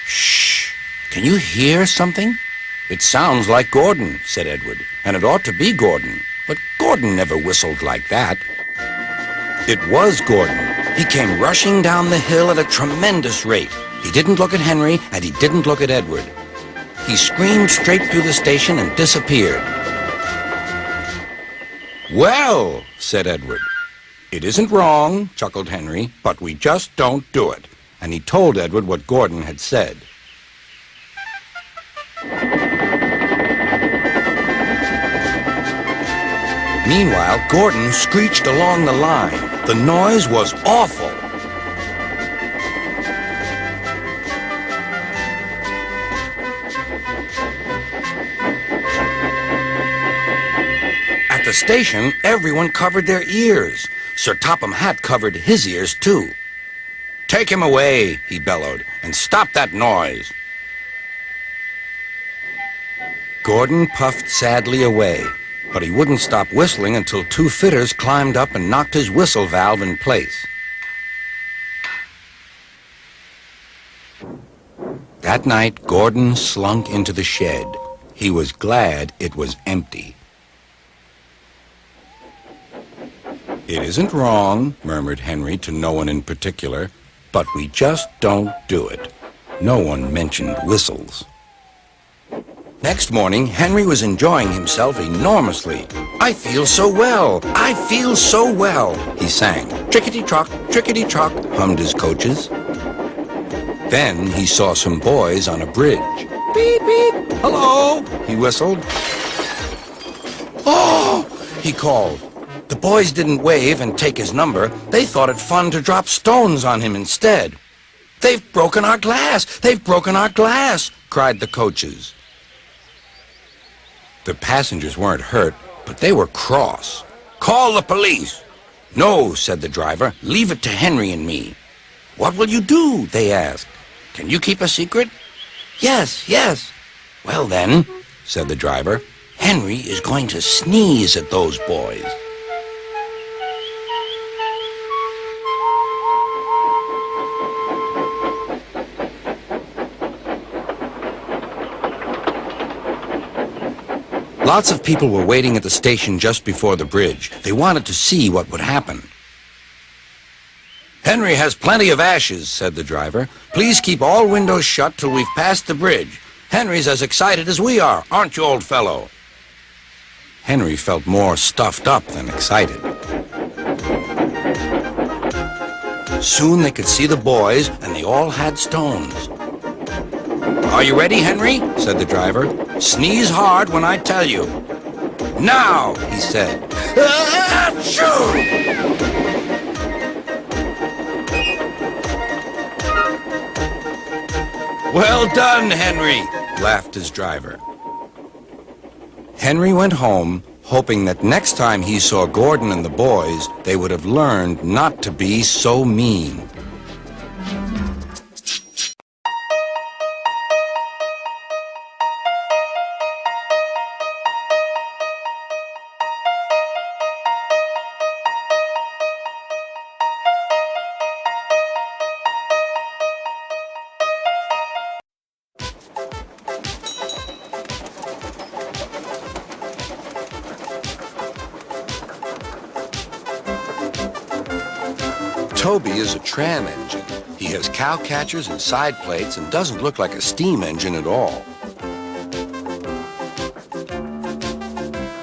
"Shh! Can you hear something?" "It sounds like Gordon," said Edward, "and it ought to be Gordon. But Gordon never whistled like that." It was Gordon. He came rushing down the hill at a tremendous rate. He didn't look at Henry, and he didn't look at Edward. He screamed straight through the station and disappeared. "Well," said Edward. "It isn't wrong," chuckled Henry, "but we just don't do it." And he told Edward what Gordon had said. Meanwhile, Gordon screeched along the line. The noise was awful. At the station, everyone covered their ears. Sir Topham Hatt covered his ears, too. "Take him away," he bellowed, "and stop that noise." Gordon puffed sadly away, but he wouldn't stop whistling until two fitters climbed up and knocked his whistle valve in place. That night, Gordon slunk into the shed. He was glad it was empty. "It isn't wrong," murmured Henry to no one in particular, "but we just don't do it." No one mentioned whistles. Next morning, Henry was enjoying himself enormously. "I feel so well, I feel so well," he sang. "Trickety-trock, trickety-trock," hummed his coaches. Then he saw some boys on a bridge. "Beep, beep, hello," he whistled. "Oh," he called. The boys didn't wave and take his number. They thought it fun to drop stones on him instead. "They've broken our glass! They've broken our glass!" cried the coaches. The passengers weren't hurt, but they were cross. "Call the police!" "No," said the driver. "Leave it to Henry and me." "What will you do?" they asked. "Can you keep a secret?" "Yes, yes." "Well then," said the driver, "Henry is going to sneeze at those boys." Lots of people were waiting at the station just before the bridge. They wanted to see what would happen. "Henry has plenty of ashes," said the driver. "Please keep all windows shut till we've passed the bridge. Henry's as excited as we are, aren't you, old fellow?" Henry felt more stuffed up than excited. Soon they could see the boys, and they all had stones. "Are you ready, Henry?" said the driver. "Sneeze hard when I tell you." "Now," he said. Achoo! "Well done, Henry," laughed his driver. Henry went home, hoping that next time he saw Gordon and the boys, they would have learned not to be so mean. Toby is a tram engine. He has cow catchers and side plates and doesn't look like a steam engine at all.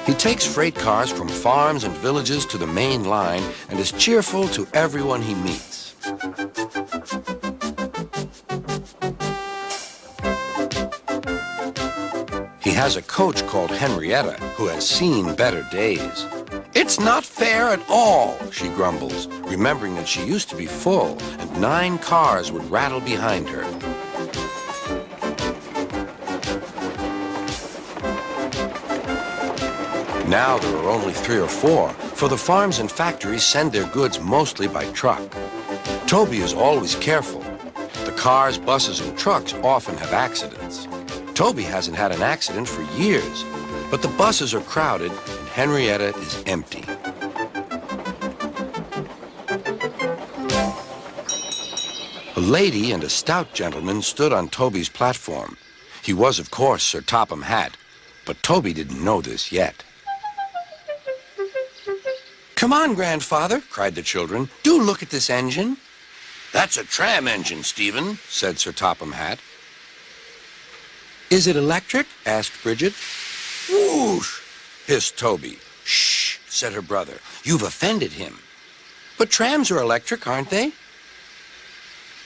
He takes freight cars from farms and villages to the main line and is cheerful to everyone he meets. He has a coach called Henrietta who has seen better days. "It's not fair at all," she grumbles, remembering that she used to be full and 9 cars would rattle behind her. Now there are only 3 or 4, for the farms and factories send their goods mostly by truck. Toby is always careful. The cars, buses, and trucks often have accidents. Toby hasn't had an accident for years, but the buses are crowded and Henrietta is empty. A lady and a stout gentleman stood on Toby's platform. He was, of course, Sir Topham Hatt, but Toby didn't know this yet. "Come on, grandfather," cried the children. "Do look at this engine." "That's a tram engine, Stephen," said Sir Topham Hatt. "Is it electric?" asked Bridget. "Whoosh!" hissed Toby. "Shh," said her brother. "You've offended him." "But trams are electric, aren't they?"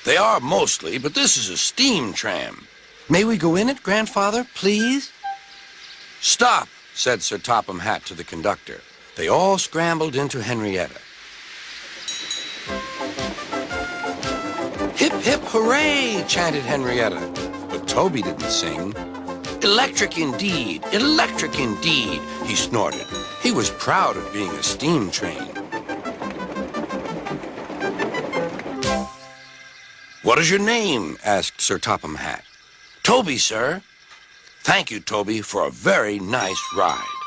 "They are mostly, but this is a steam tram." "May we go in it, grandfather, please?" "Stop," said Sir Topham Hatt to the conductor. They all scrambled into Henrietta. "Hip, hip, hooray!" chanted Henrietta. But Toby didn't sing. "Electric indeed, electric indeed," he snorted. He was proud of being a steam train. "What is your name?" asked Sir Topham Hatt. "Toby, sir." "Thank you, Toby, for a very nice ride."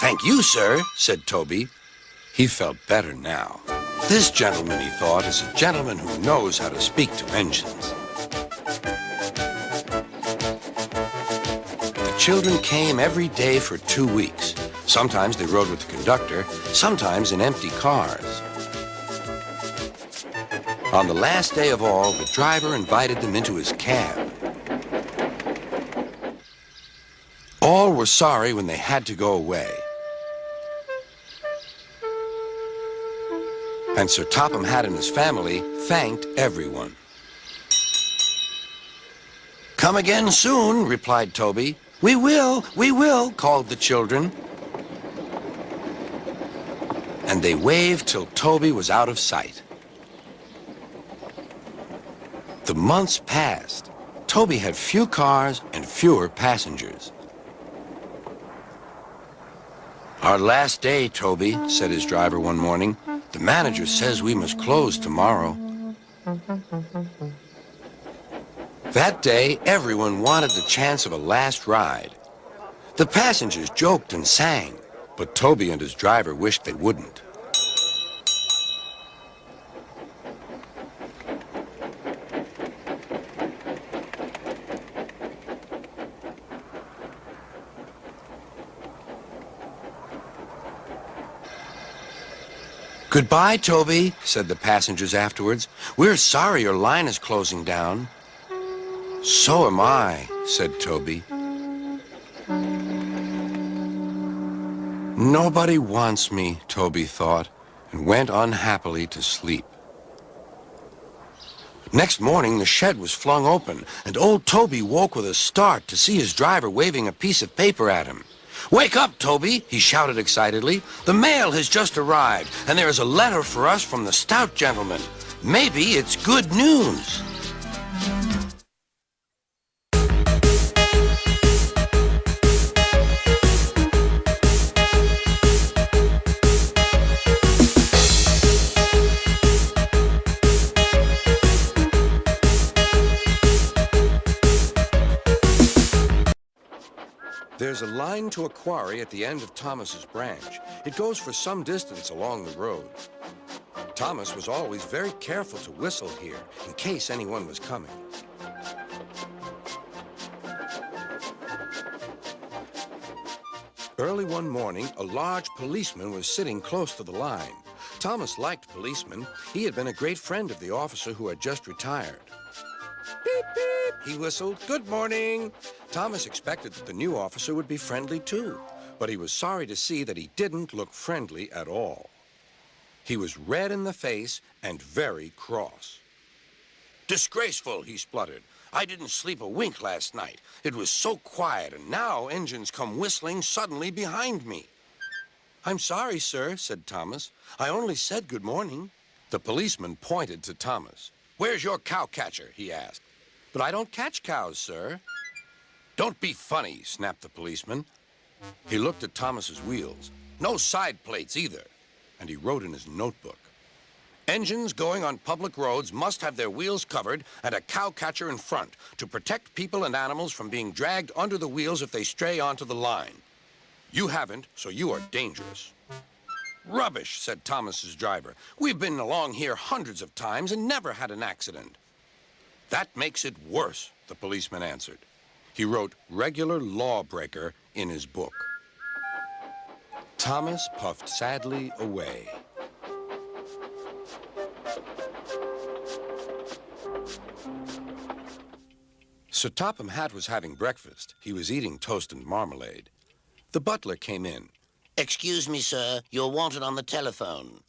"Thank you, sir," said Toby. He felt better now. This gentleman, he thought, is a gentleman who knows how to speak to engines. The children came every day for 2 weeks. Sometimes they rode with the conductor, sometimes in empty cars. On the last day of all, the driver invited them into his cab. All were sorry when they had to go away. And Sir Topham Hatt and his family thanked everyone. "Come again soon," replied Toby. We will," called the children. And they waved till Toby was out of sight. The months passed. Toby had few cars and fewer passengers. "Our last day, Toby," said his driver one morning. "The manager says we must close tomorrow." That day, everyone wanted the chance of a last ride. The passengers joked and sang, but Toby and his driver wished they wouldn't. "Goodbye, Toby," said the passengers afterwards. "We're sorry your line is closing down." "So am I," said Toby. Nobody wants me, Toby thought, and went unhappily to sleep. Next morning, the shed was flung open, and old Toby woke with a start to see his driver waving a piece of paper at him. "Wake up, Toby," he shouted excitedly. "The mail has just arrived, and there is a letter for us from the stout gentleman. Maybe it's good news." There's a line to a quarry at the end of Thomas's branch. It goes for some distance along the road. Thomas was always very careful to whistle here in case anyone was coming. Early one morning, a large policeman was sitting close to the line. Thomas liked policemen. He had been a great friend of the officer who had just retired. Beep, beep, he whistled. Good morning. Thomas expected that the new officer would be friendly too, but he was sorry to see that he didn't look friendly at all. He was red in the face and very cross. Disgraceful, he spluttered. I didn't sleep a wink last night. It was so quiet, and now engines come whistling suddenly behind me. I'm sorry, sir, said Thomas. I only said good morning. The policeman pointed to Thomas. Where's your cow catcher? He asked. But I don't catch cows, sir. Don't be funny, snapped the policeman. He looked at Thomas's wheels. No side plates either. And he wrote in his notebook. Engines going on public roads must have their wheels covered and a cow catcher in front to protect people and animals from being dragged under the wheels if they stray onto the line. You haven't, so you are dangerous. Rubbish, said Thomas's driver. We've been along here hundreds of times and never had an accident. That makes it worse, the policeman answered. He wrote regular lawbreaker in his book. Thomas puffed sadly away. Sir Topham Hatt was having breakfast. He was eating toast and marmalade. The butler came in. Excuse me, sir. You're wanted on the telephone.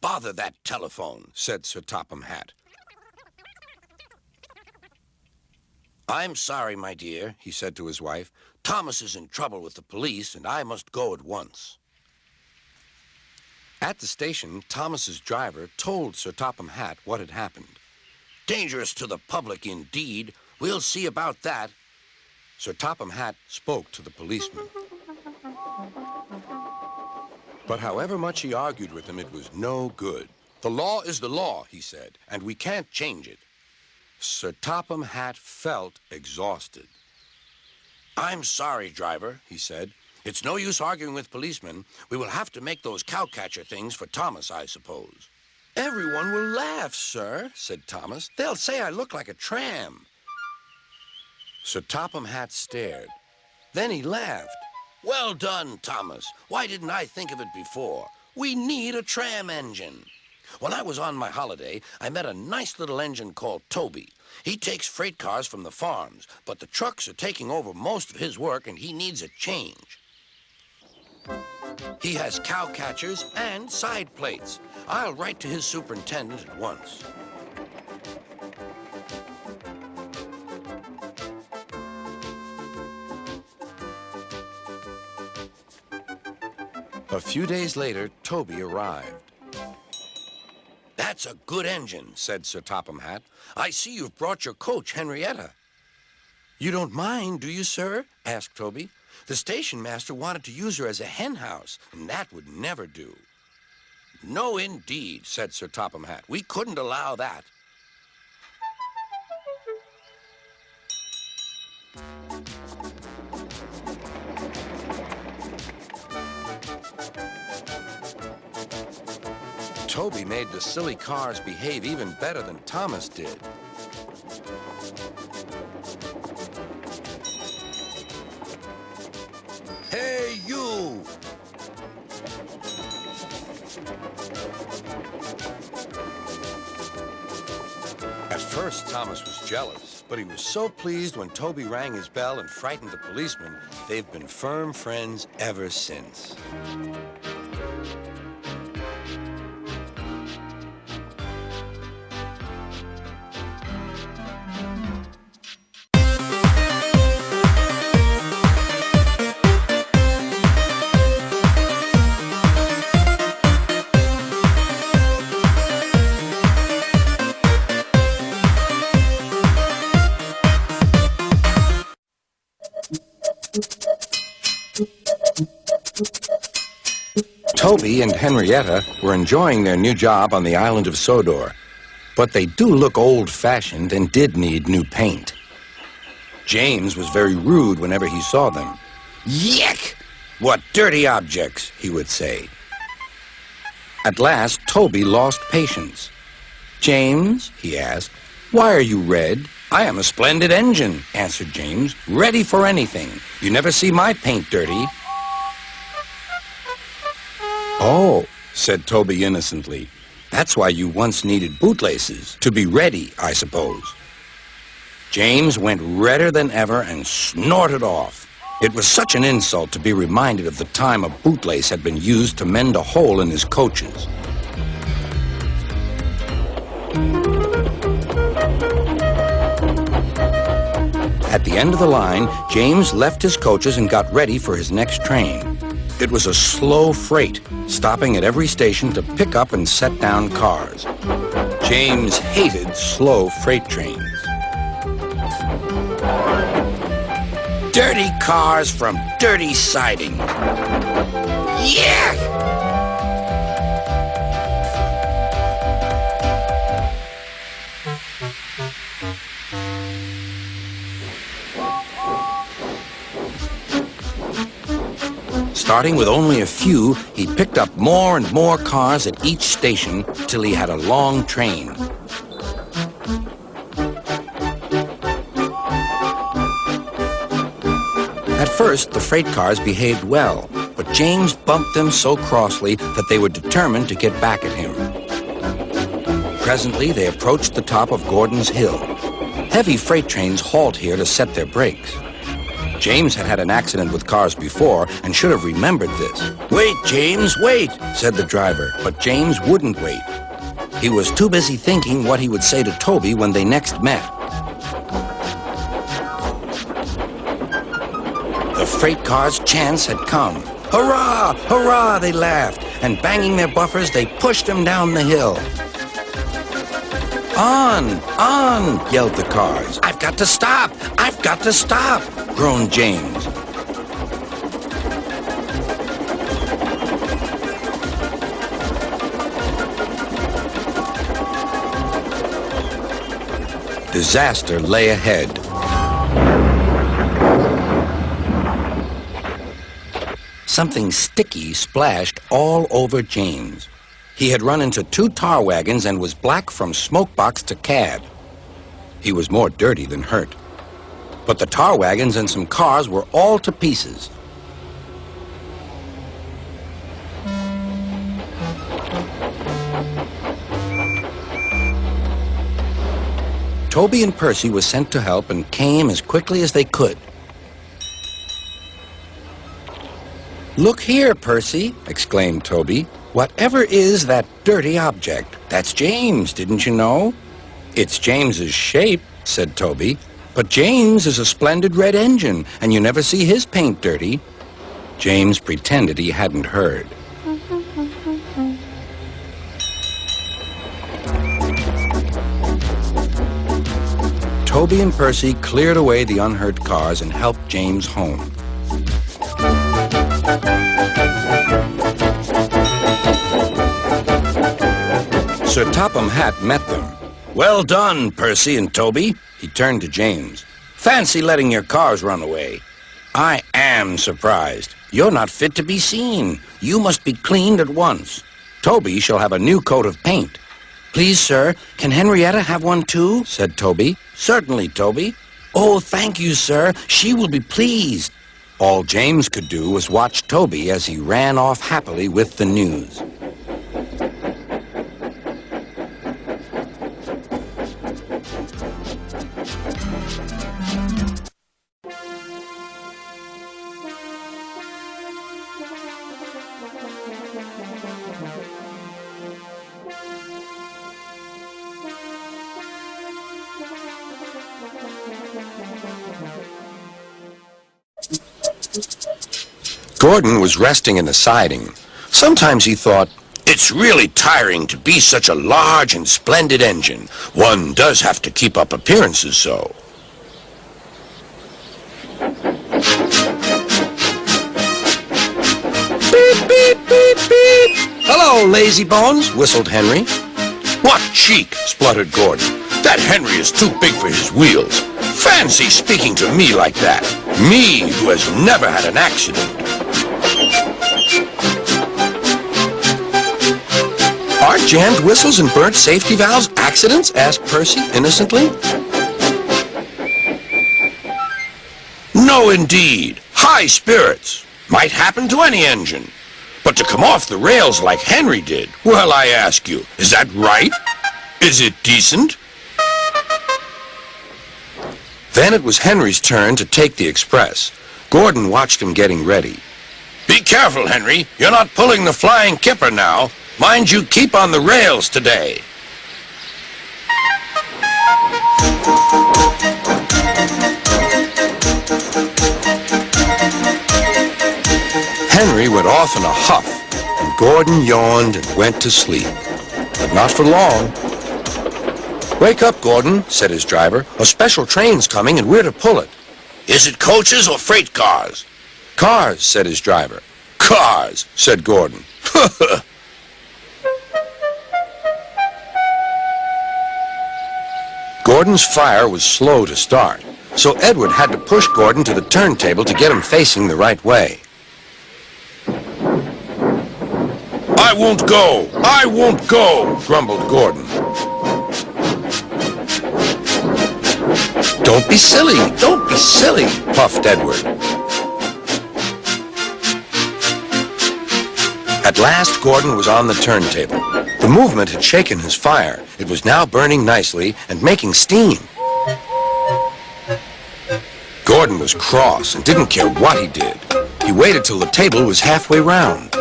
Bother that telephone, said Sir Topham Hatt. I'm sorry, my dear, he said to his wife. Thomas is in trouble with the police, and I must go at once. At the station, Thomas's driver told Sir Topham Hatt what had happened. Dangerous to the public, indeed. We'll see about that. Sir Topham Hatt spoke to the policeman. But however much he argued with him, it was no good. The law is the law, he said, and we can't change it. Sir Topham Hatt felt exhausted. I'm sorry, driver, he said. It's no use arguing with policemen. We will have to make those cowcatcher things for Thomas, I suppose. Everyone will laugh, sir, said Thomas. They'll say I look like a tram. Sir Topham Hatt stared. Then he laughed. Well done, Thomas. Why didn't I think of it before? We need a tram engine. When I was on my holiday, I met a nice little engine called Toby. He takes freight cars from the farms, but the trucks are taking over most of his work and he needs a change. He has cow catchers and side plates. I'll write to his superintendent at once. A few days later, Toby arrived. That's a good engine, said Sir Topham Hatt. I see you've brought your coach, Henrietta. You don't mind, do you, sir? Asked Toby. The station master wanted to use her as a hen house, and that would never do. No, indeed, said Sir Topham Hatt. We couldn't allow that. Toby made the silly cars behave even better than Thomas did. Hey, you! At first, Thomas was jealous, but he was so pleased when Toby rang his bell and frightened the policeman. They've been firm friends ever since. Toby and Henrietta were enjoying their new job on the island of Sodor, but they do look old-fashioned and did need new paint. James was very rude whenever he saw them. Yuck! What dirty objects, he would say. At last, Toby lost patience. James, he asked, why are you red? I am a splendid engine, answered James, ready for anything. You never see my paint dirty. Oh, said Toby innocently. That's why you once needed bootlaces, to be ready, I suppose. James went redder than ever and snorted off. It was such an insult to be reminded of the time a bootlace had been used to mend a hole in his coaches. At the end of the line, James left his coaches and got ready for his next train. It was a slow freight, stopping at every station to pick up and set down cars. James hated slow freight trains. Dirty cars from dirty siding. Yeah! Starting with only a few, he picked up more and more cars at each station till he had a long train. At first, the freight cars behaved well, but James bumped them so crossly that they were determined to get back at him. Presently, they approached the top of Gordon's Hill. Heavy freight trains halt here to set their brakes. James had had an accident with cars before and should have remembered this. "Wait, James, wait," said the driver, but James wouldn't wait. He was too busy thinking what he would say to Toby when they next met. The freight car's chance had come. "Hurrah! Hurrah!" they laughed, and banging their buffers, they pushed him down the hill. "On! On!" yelled the cars. "I've got to stop! I've got to stop!" groaned James. Disaster lay ahead. Something sticky splashed all over James. He had run into 2 tar wagons and was black from smokebox to cab. He was more dirty than hurt. But the tar wagons and some cars were all to pieces. Toby and Percy were sent to help and came as quickly as they could. "Look here, Percy," exclaimed Toby. "Whatever is that dirty object? That's James, didn't you know?" "It's James's shape," said Toby. "But James is a splendid red engine, and you never see his paint dirty." James pretended he hadn't heard. Toby and Percy cleared away the unhurt cars and helped James home. Sir Topham Hatt met them. "Well done, Percy and Toby." He turned to James. "Fancy letting your cars run away. I am surprised. You're not fit to be seen. You must be cleaned at once. Toby shall have a new coat of paint." "Please, sir, can Henrietta have one too?" said Toby. "Certainly, Toby." "Oh, thank you, sir. She will be pleased." All James could do was watch Toby as he ran off happily with the news. Gordon was resting in the siding. Sometimes he thought, "It's really tiring to be such a large and splendid engine. One does have to keep up appearances so." "Beep, beep, beep, beep. Hello, lazy bones," whistled Henry. "What cheek," spluttered Gordon. "That Henry is too big for his wheels. Fancy speaking to me like that. Me, who has never had an accident." "Are jammed whistles and burnt safety valves accidents?" asked Percy innocently. "No, indeed. High spirits. Might happen to any engine. But to come off the rails like Henry did, well, I ask you, is that right? Is it decent? Then it was Henry's turn to take the express. Gordon watched him getting ready. Be careful, Henry. You're not pulling the Flying Kipper now. Mind you keep on the rails today. Henry went off in a huff, and Gordon yawned and went to sleep. But not for long. Wake up, Gordon, said his driver. A special train's coming, and we're to pull it. Is it coaches or freight cars? Cars, said his driver. Cars, said Gordon. Gordon's fire was slow to start, so Edward had to push Gordon to the turntable to get him facing the right way. I won't go! I won't go! Grumbled Gordon. Don't be silly! Don't be silly! Puffed Edward. At last, Gordon was on the turntable. The movement had shaken his fire. It was now burning nicely and making steam. Gordon was cross and didn't care what he did. He waited till the table was halfway round.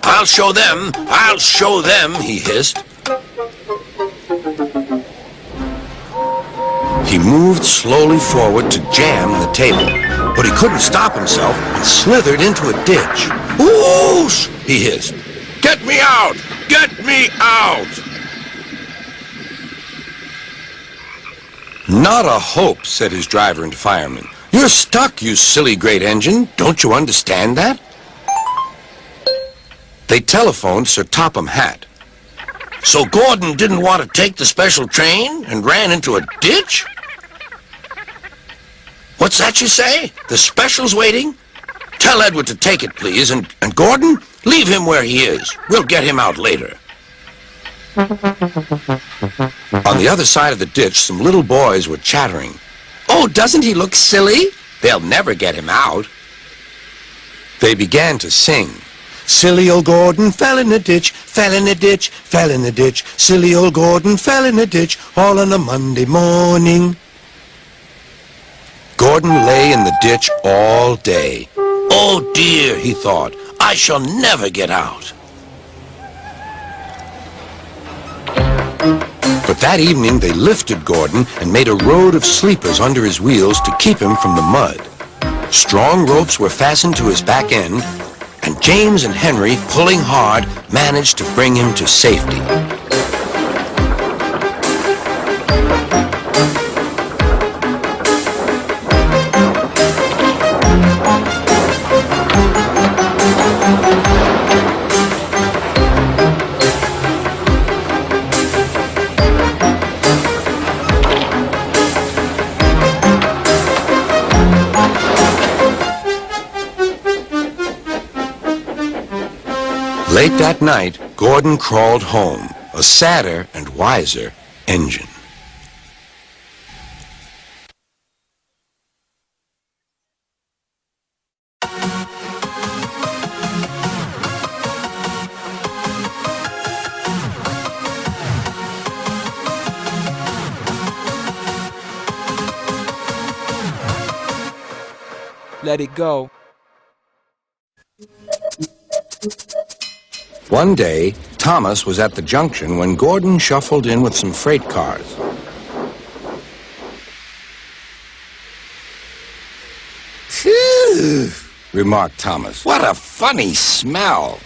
I'll show them, he hissed. He moved slowly forward to jam the table, but he couldn't stop himself and slithered into a ditch. Whoosh! He hissed. Get me out! Get me out! Not a hope, said his driver and fireman. You're stuck, you silly great engine. Don't you understand that? They telephoned Sir Topham Hatt. So Gordon didn't want to take the special train and ran into a ditch? What's that you say? The special's waiting? Tell Edward to take it, please, and Gordon, leave him where he is. We'll get him out later. On the other side of the ditch, some little boys were chattering. Oh, doesn't he look silly? They'll never get him out. They began to sing. Silly old Gordon fell in the ditch, fell in the ditch, fell in the ditch. Silly old Gordon fell in the ditch, all on a Monday morning. Gordon lay in the ditch all day. Oh dear, he thought, I shall never get out. But that evening they lifted Gordon and made a road of sleepers under his wheels to keep him from the mud. Strong ropes were fastened to his back end, and James and Henry, pulling hard, managed to bring him to safety. Late that night, Gordon crawled home, a sadder and wiser engine. Let it go. One day, Thomas was at the junction when Gordon shuffled in with some freight cars. Phew, remarked Thomas. What a funny smell.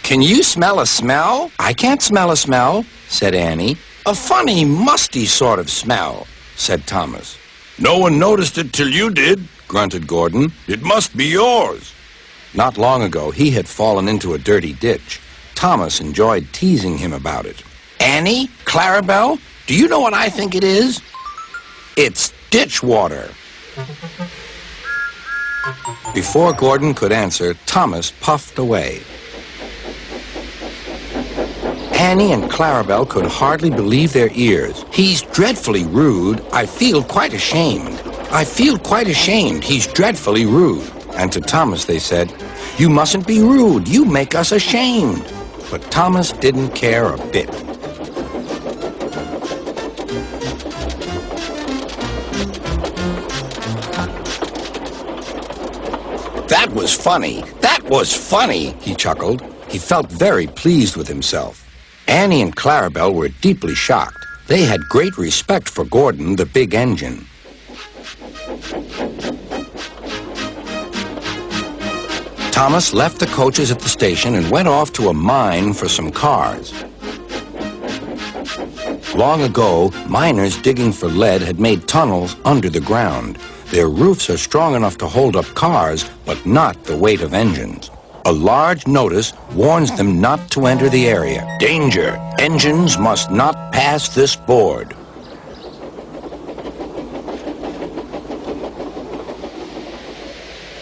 Can you smell a smell? I can't smell a smell, said Annie. A funny, musty sort of smell, said Thomas. No one noticed it till you did, grunted Gordon. It must be yours. Not long ago, he had fallen into a dirty ditch. Thomas enjoyed teasing him about it. Annie? Clarabelle? Do you know what I think it is? It's ditch water. Before Gordon could answer, Thomas puffed away. Annie and Clarabelle could hardly believe their ears. He's dreadfully rude. I feel quite ashamed. I feel quite ashamed. He's dreadfully rude. And to Thomas they said, "You mustn't be rude. You make us ashamed." But Thomas didn't care a bit. "That was funny. That was funny," he chuckled. He felt very pleased with himself. Annie and Clarabelle were deeply shocked. They had great respect for Gordon, the big engine. Thomas left the coaches at the station and went off to a mine for some cars. Long ago, miners digging for lead had made tunnels under the ground. Their roofs are strong enough to hold up cars, but not the weight of engines. A large notice warns them not to enter the area. "Danger! Engines must not pass this board."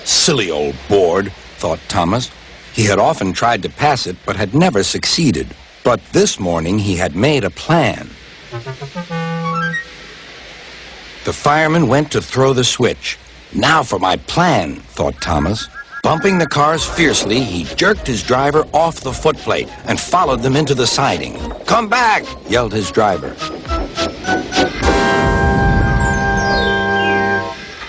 Silly old board, thought Thomas. He had often tried to pass it, but had never succeeded. But this morning he had made a plan. The fireman went to throw the switch. "Now for my plan," thought Thomas. Bumping the cars fiercely, he jerked his driver off the footplate and followed them into the siding. "Come back!" yelled his driver.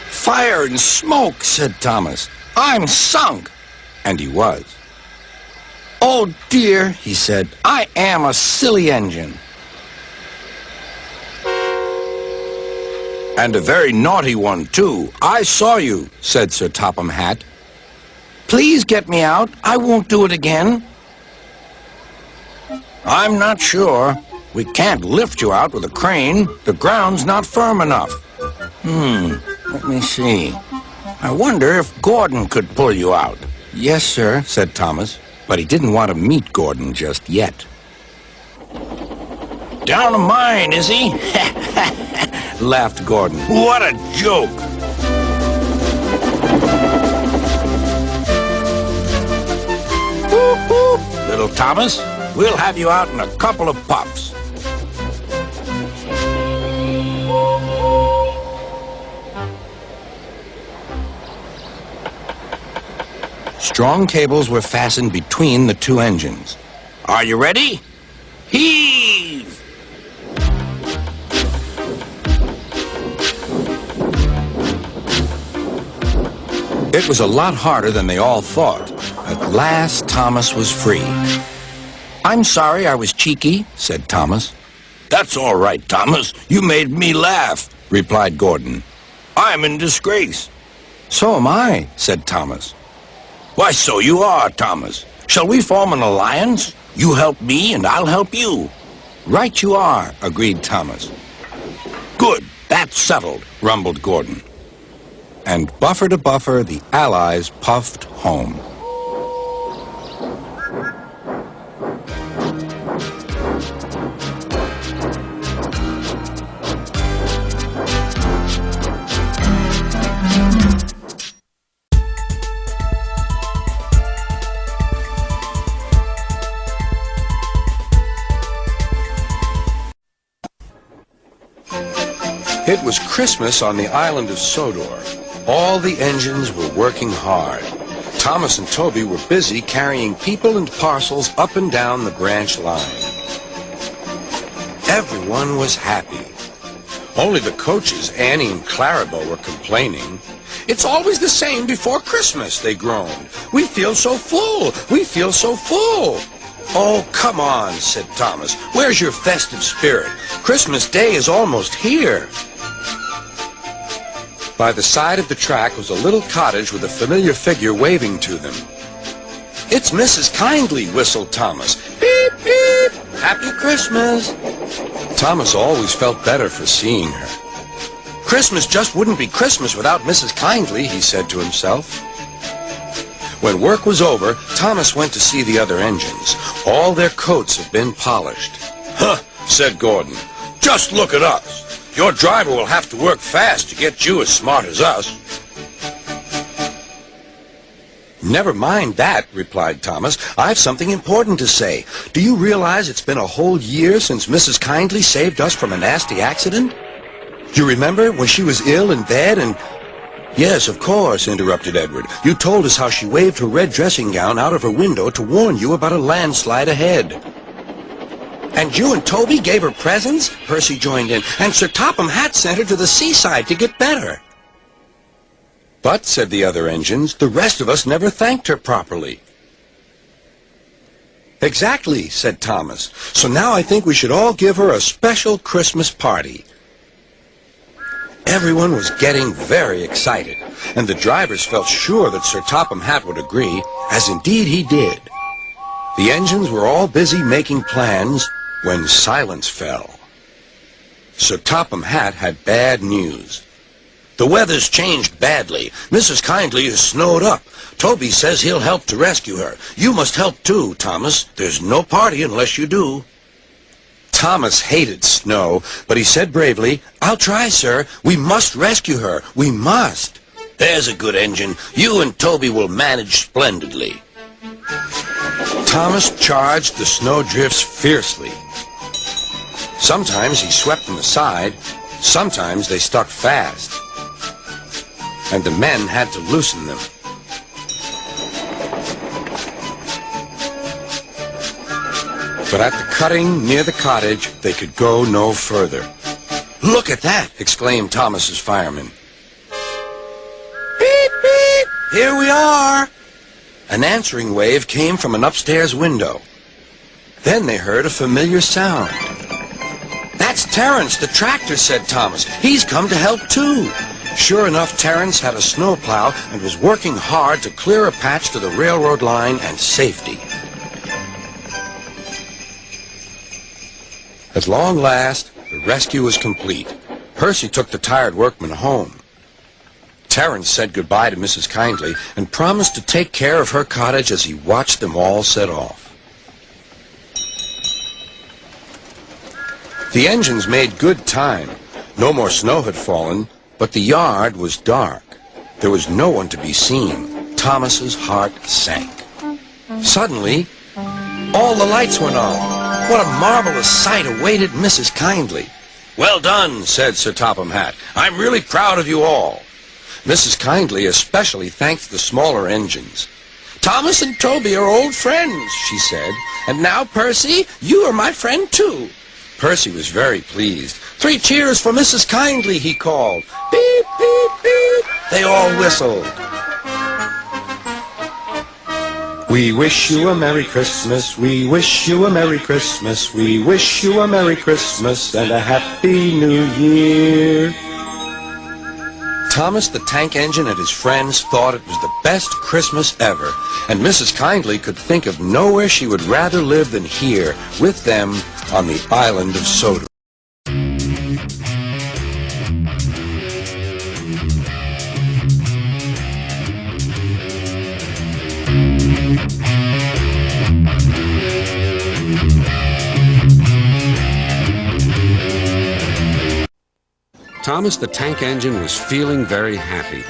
"Fire and smoke," said Thomas. "I'm sunk." And he was. "Oh dear," he said, "I am a silly engine." "And a very naughty one, too. I saw you," said Sir Topham Hatt. "Please get me out. I won't do it again." "I'm not sure. We can't lift you out with a crane. The ground's not firm enough." Let me see. I wonder if Gordon could pull you out." "Yes, sir," said Thomas, but he didn't want to meet Gordon just yet. "Down a mine, is he?" laughed Gordon. "What a joke!" "Whoop, whoop, little Thomas. We'll have you out in a couple of puffs." Strong cables were fastened between the two engines. "Are you ready? Heave!" It was a lot harder than they all thought. At last, Thomas was free. "I'm sorry I was cheeky," said Thomas. "That's all right, Thomas. You made me laugh," replied Gordon. "I'm in disgrace." "So am I," said Thomas. "Why, so you are, Thomas. Shall we form an alliance? You help me and I'll help you." "Right you are," agreed Thomas. "Good. That's settled," rumbled Gordon. And buffer to buffer, the Allies puffed home. It was Christmas on the island of Sodor. All the engines were working hard. Thomas and Toby were busy carrying people and parcels up and down the branch line. Everyone was happy. Only the coaches, Annie and Clarabelle, were complaining. "It's always the same before Christmas," they groaned. "We feel so full. We feel so full." "Oh, come on," said Thomas. "Where's your festive spirit? Christmas Day is almost here." By the side of the track was a little cottage with a familiar figure waving to them. "It's Mrs. Kindly," whistled Thomas. "Beep, beep! Happy Christmas!" Thomas always felt better for seeing her. "Christmas just wouldn't be Christmas without Mrs. Kindly," he said to himself. When work was over, Thomas went to see the other engines. All their coats had been polished. "Huh," said Gordon. "Just look at us. Your driver will have to work fast to get you as smart as us." "Never mind that," replied Thomas. "I've something important to say. Do you realize it's been a whole year since Mrs. Kindly saved us from a nasty accident? You remember when she was ill in bed and..." Yes, of course, interrupted Edward. You told us how she waved her red dressing gown out of her window to warn you about a landslide ahead. And you and Toby gave her presents? Percy joined in. And Sir Topham Hatt sent her to the seaside to get better. But, said the other engines, the rest of us never thanked her properly. Exactly, said Thomas. So now I think we should all give her a special Christmas party. Everyone was getting very excited, and the drivers felt sure that Sir Topham Hatt would agree, as indeed he did. The engines were all busy making plans when silence fell. Sir Topham Hatt had bad news. The weather's changed badly. Mrs. Kindly is snowed up. Toby says he'll help to rescue her. You must help too, Thomas. There's no party unless you do. Thomas hated snow, but he said bravely, I'll try, sir. We must rescue her. We must. There's a good engine. You and Toby will manage splendidly. Thomas charged the snowdrifts fiercely. Sometimes he swept them aside. Sometimes they stuck fast. And the men had to loosen them. But at the cutting near the cottage, they could go no further. Look at that, exclaimed Thomas's fireman. Beep, beep, here we are. An answering wave came from an upstairs window. Then they heard a familiar sound. That's Terence, the tractor, said Thomas. He's come to help too. Sure enough, Terence had a snowplow and was working hard to clear a patch to the railroad line and safety. At long last, the rescue was complete. Percy took the tired workmen home. Terence said goodbye to Mrs. Kindly and promised to take care of her cottage as he watched them all set off. The engines made good time. No more snow had fallen, but the yard was dark. There was no one to be seen. Thomas's heart sank. Suddenly, all the lights went on. What a marvelous sight awaited Mrs. Kindly. Well done, said Sir Topham Hatt. I'm really proud of you all. Mrs. Kindly especially thanked the smaller engines. Thomas and Toby are old friends, she said. And now, Percy, you are my friend too. Percy was very pleased. 3 cheers for Mrs. Kindly, he called. Beep, beep, beep. They all whistled. We wish you a Merry Christmas, we wish you a Merry Christmas, we wish you a Merry Christmas and a Happy New Year. Thomas the tank engine and his friends thought it was the best Christmas ever, and Mrs. Kindly could think of nowhere she would rather live than here, with them, on the island of Soda. Thomas the tank engine was feeling very happy.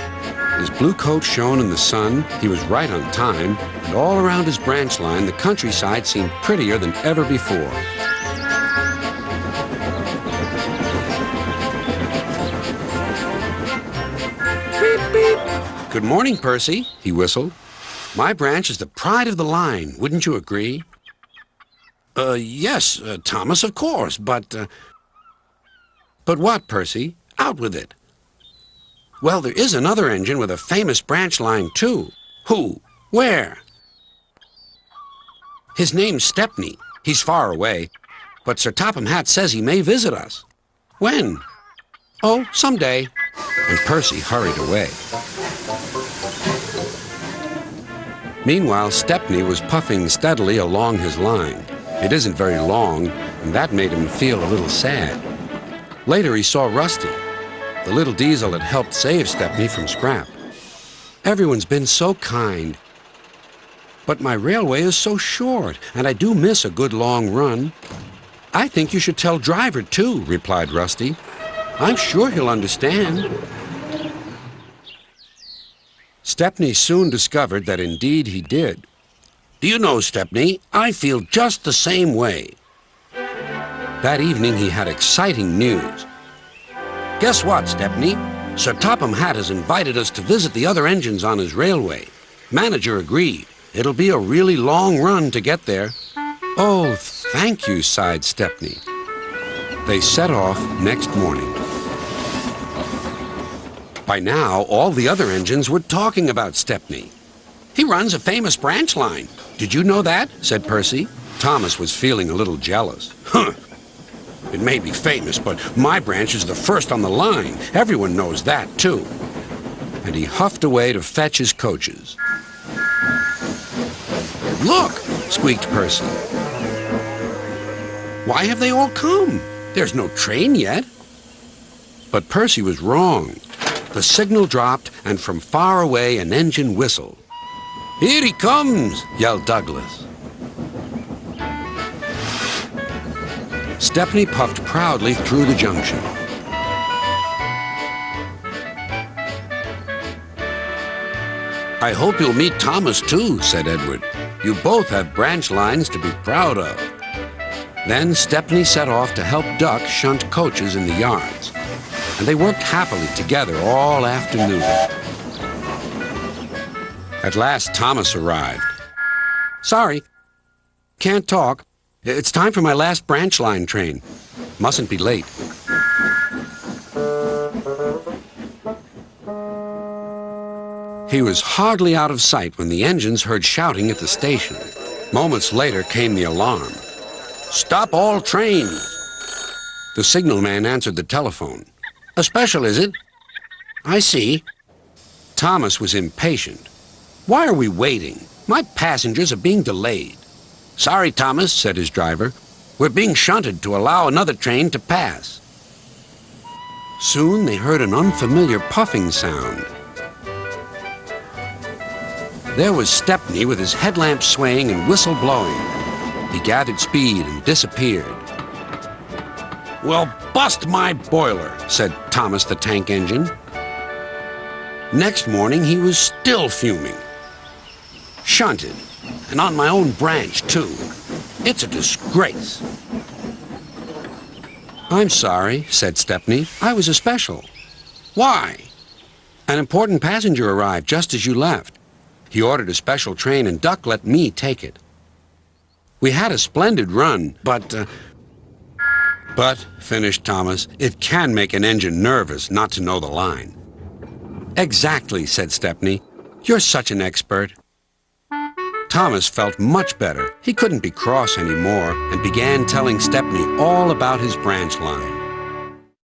His blue coat shone in the sun, he was right on time, and all around his branch line the countryside seemed prettier than ever before. Beep, beep. Good morning, Percy, he whistled. My branch is the pride of the line, wouldn't you agree? Yes, Thomas, of course, but... But what, Percy? Out with it. Well, there is another engine with a famous branch line, too. Who? Where? His name's Stepney. He's far away. But Sir Topham Hatt says he may visit us. When? Oh, someday. And Percy hurried away. Meanwhile, Stepney was puffing steadily along his line. It isn't very long, and that made him feel a little sad. Later, he saw Rusty, the little diesel that helped save Stepney from scrap. Everyone's been so kind. But my railway is so short, and I do miss a good long run. I think you should tell Driver, too, replied Rusty. I'm sure he'll understand. Stepney soon discovered that indeed he did. Do you know, Stepney, I feel just the same way. That evening he had exciting news. Guess what, Stepney? Sir Topham Hatt has invited us to visit the other engines on his railway. Manager agreed. It'll be a really long run to get there. Oh, thank you, sighed Stepney. They set off next morning. By now, all the other engines were talking about Stepney. He runs a famous branch line. Did you know that? Said Percy. Thomas was feeling a little jealous. Huh. It may be famous, but my branch is the first on the line. Everyone knows that, too. And he huffed away to fetch his coaches. Look, squeaked Percy. Why have they all come? There's no train yet. But Percy was wrong. The signal dropped, and from far away an engine whistled. Here he comes, yelled Douglas. Stepney puffed proudly through the junction. I hope you'll meet Thomas, too, said Edward. You both have branch lines to be proud of. Then Stepney set off to help Duck shunt coaches in the yards, and they worked happily together all afternoon. At last, Thomas arrived. Sorry, can't talk. It's time for my last branch line train. Mustn't be late. He was hardly out of sight when the engines heard shouting at the station. Moments later came the alarm. Stop all trains! The signalman answered the telephone. A special, is it? I see. Thomas was impatient. Why are we waiting? My passengers are being delayed. Sorry, Thomas, said his driver. We're being shunted to allow another train to pass. Soon they heard an unfamiliar puffing sound. There was Stepney with his headlamp swaying and whistle blowing. He gathered speed and disappeared. Well, bust my boiler, said Thomas the Tank Engine. Next morning, he was still fuming. Shunted, and on my own branch, too. It's a disgrace. I'm sorry, said Stepney. I was a special. Why? An important passenger arrived just as you left. He ordered a special train, and Duck let me take it. We had a splendid run, but, finished Thomas, it can make an engine nervous not to know the line. Exactly, said Stepney. You're such an expert. Thomas felt much better. He couldn't be cross anymore and began telling Stepney all about his branch line.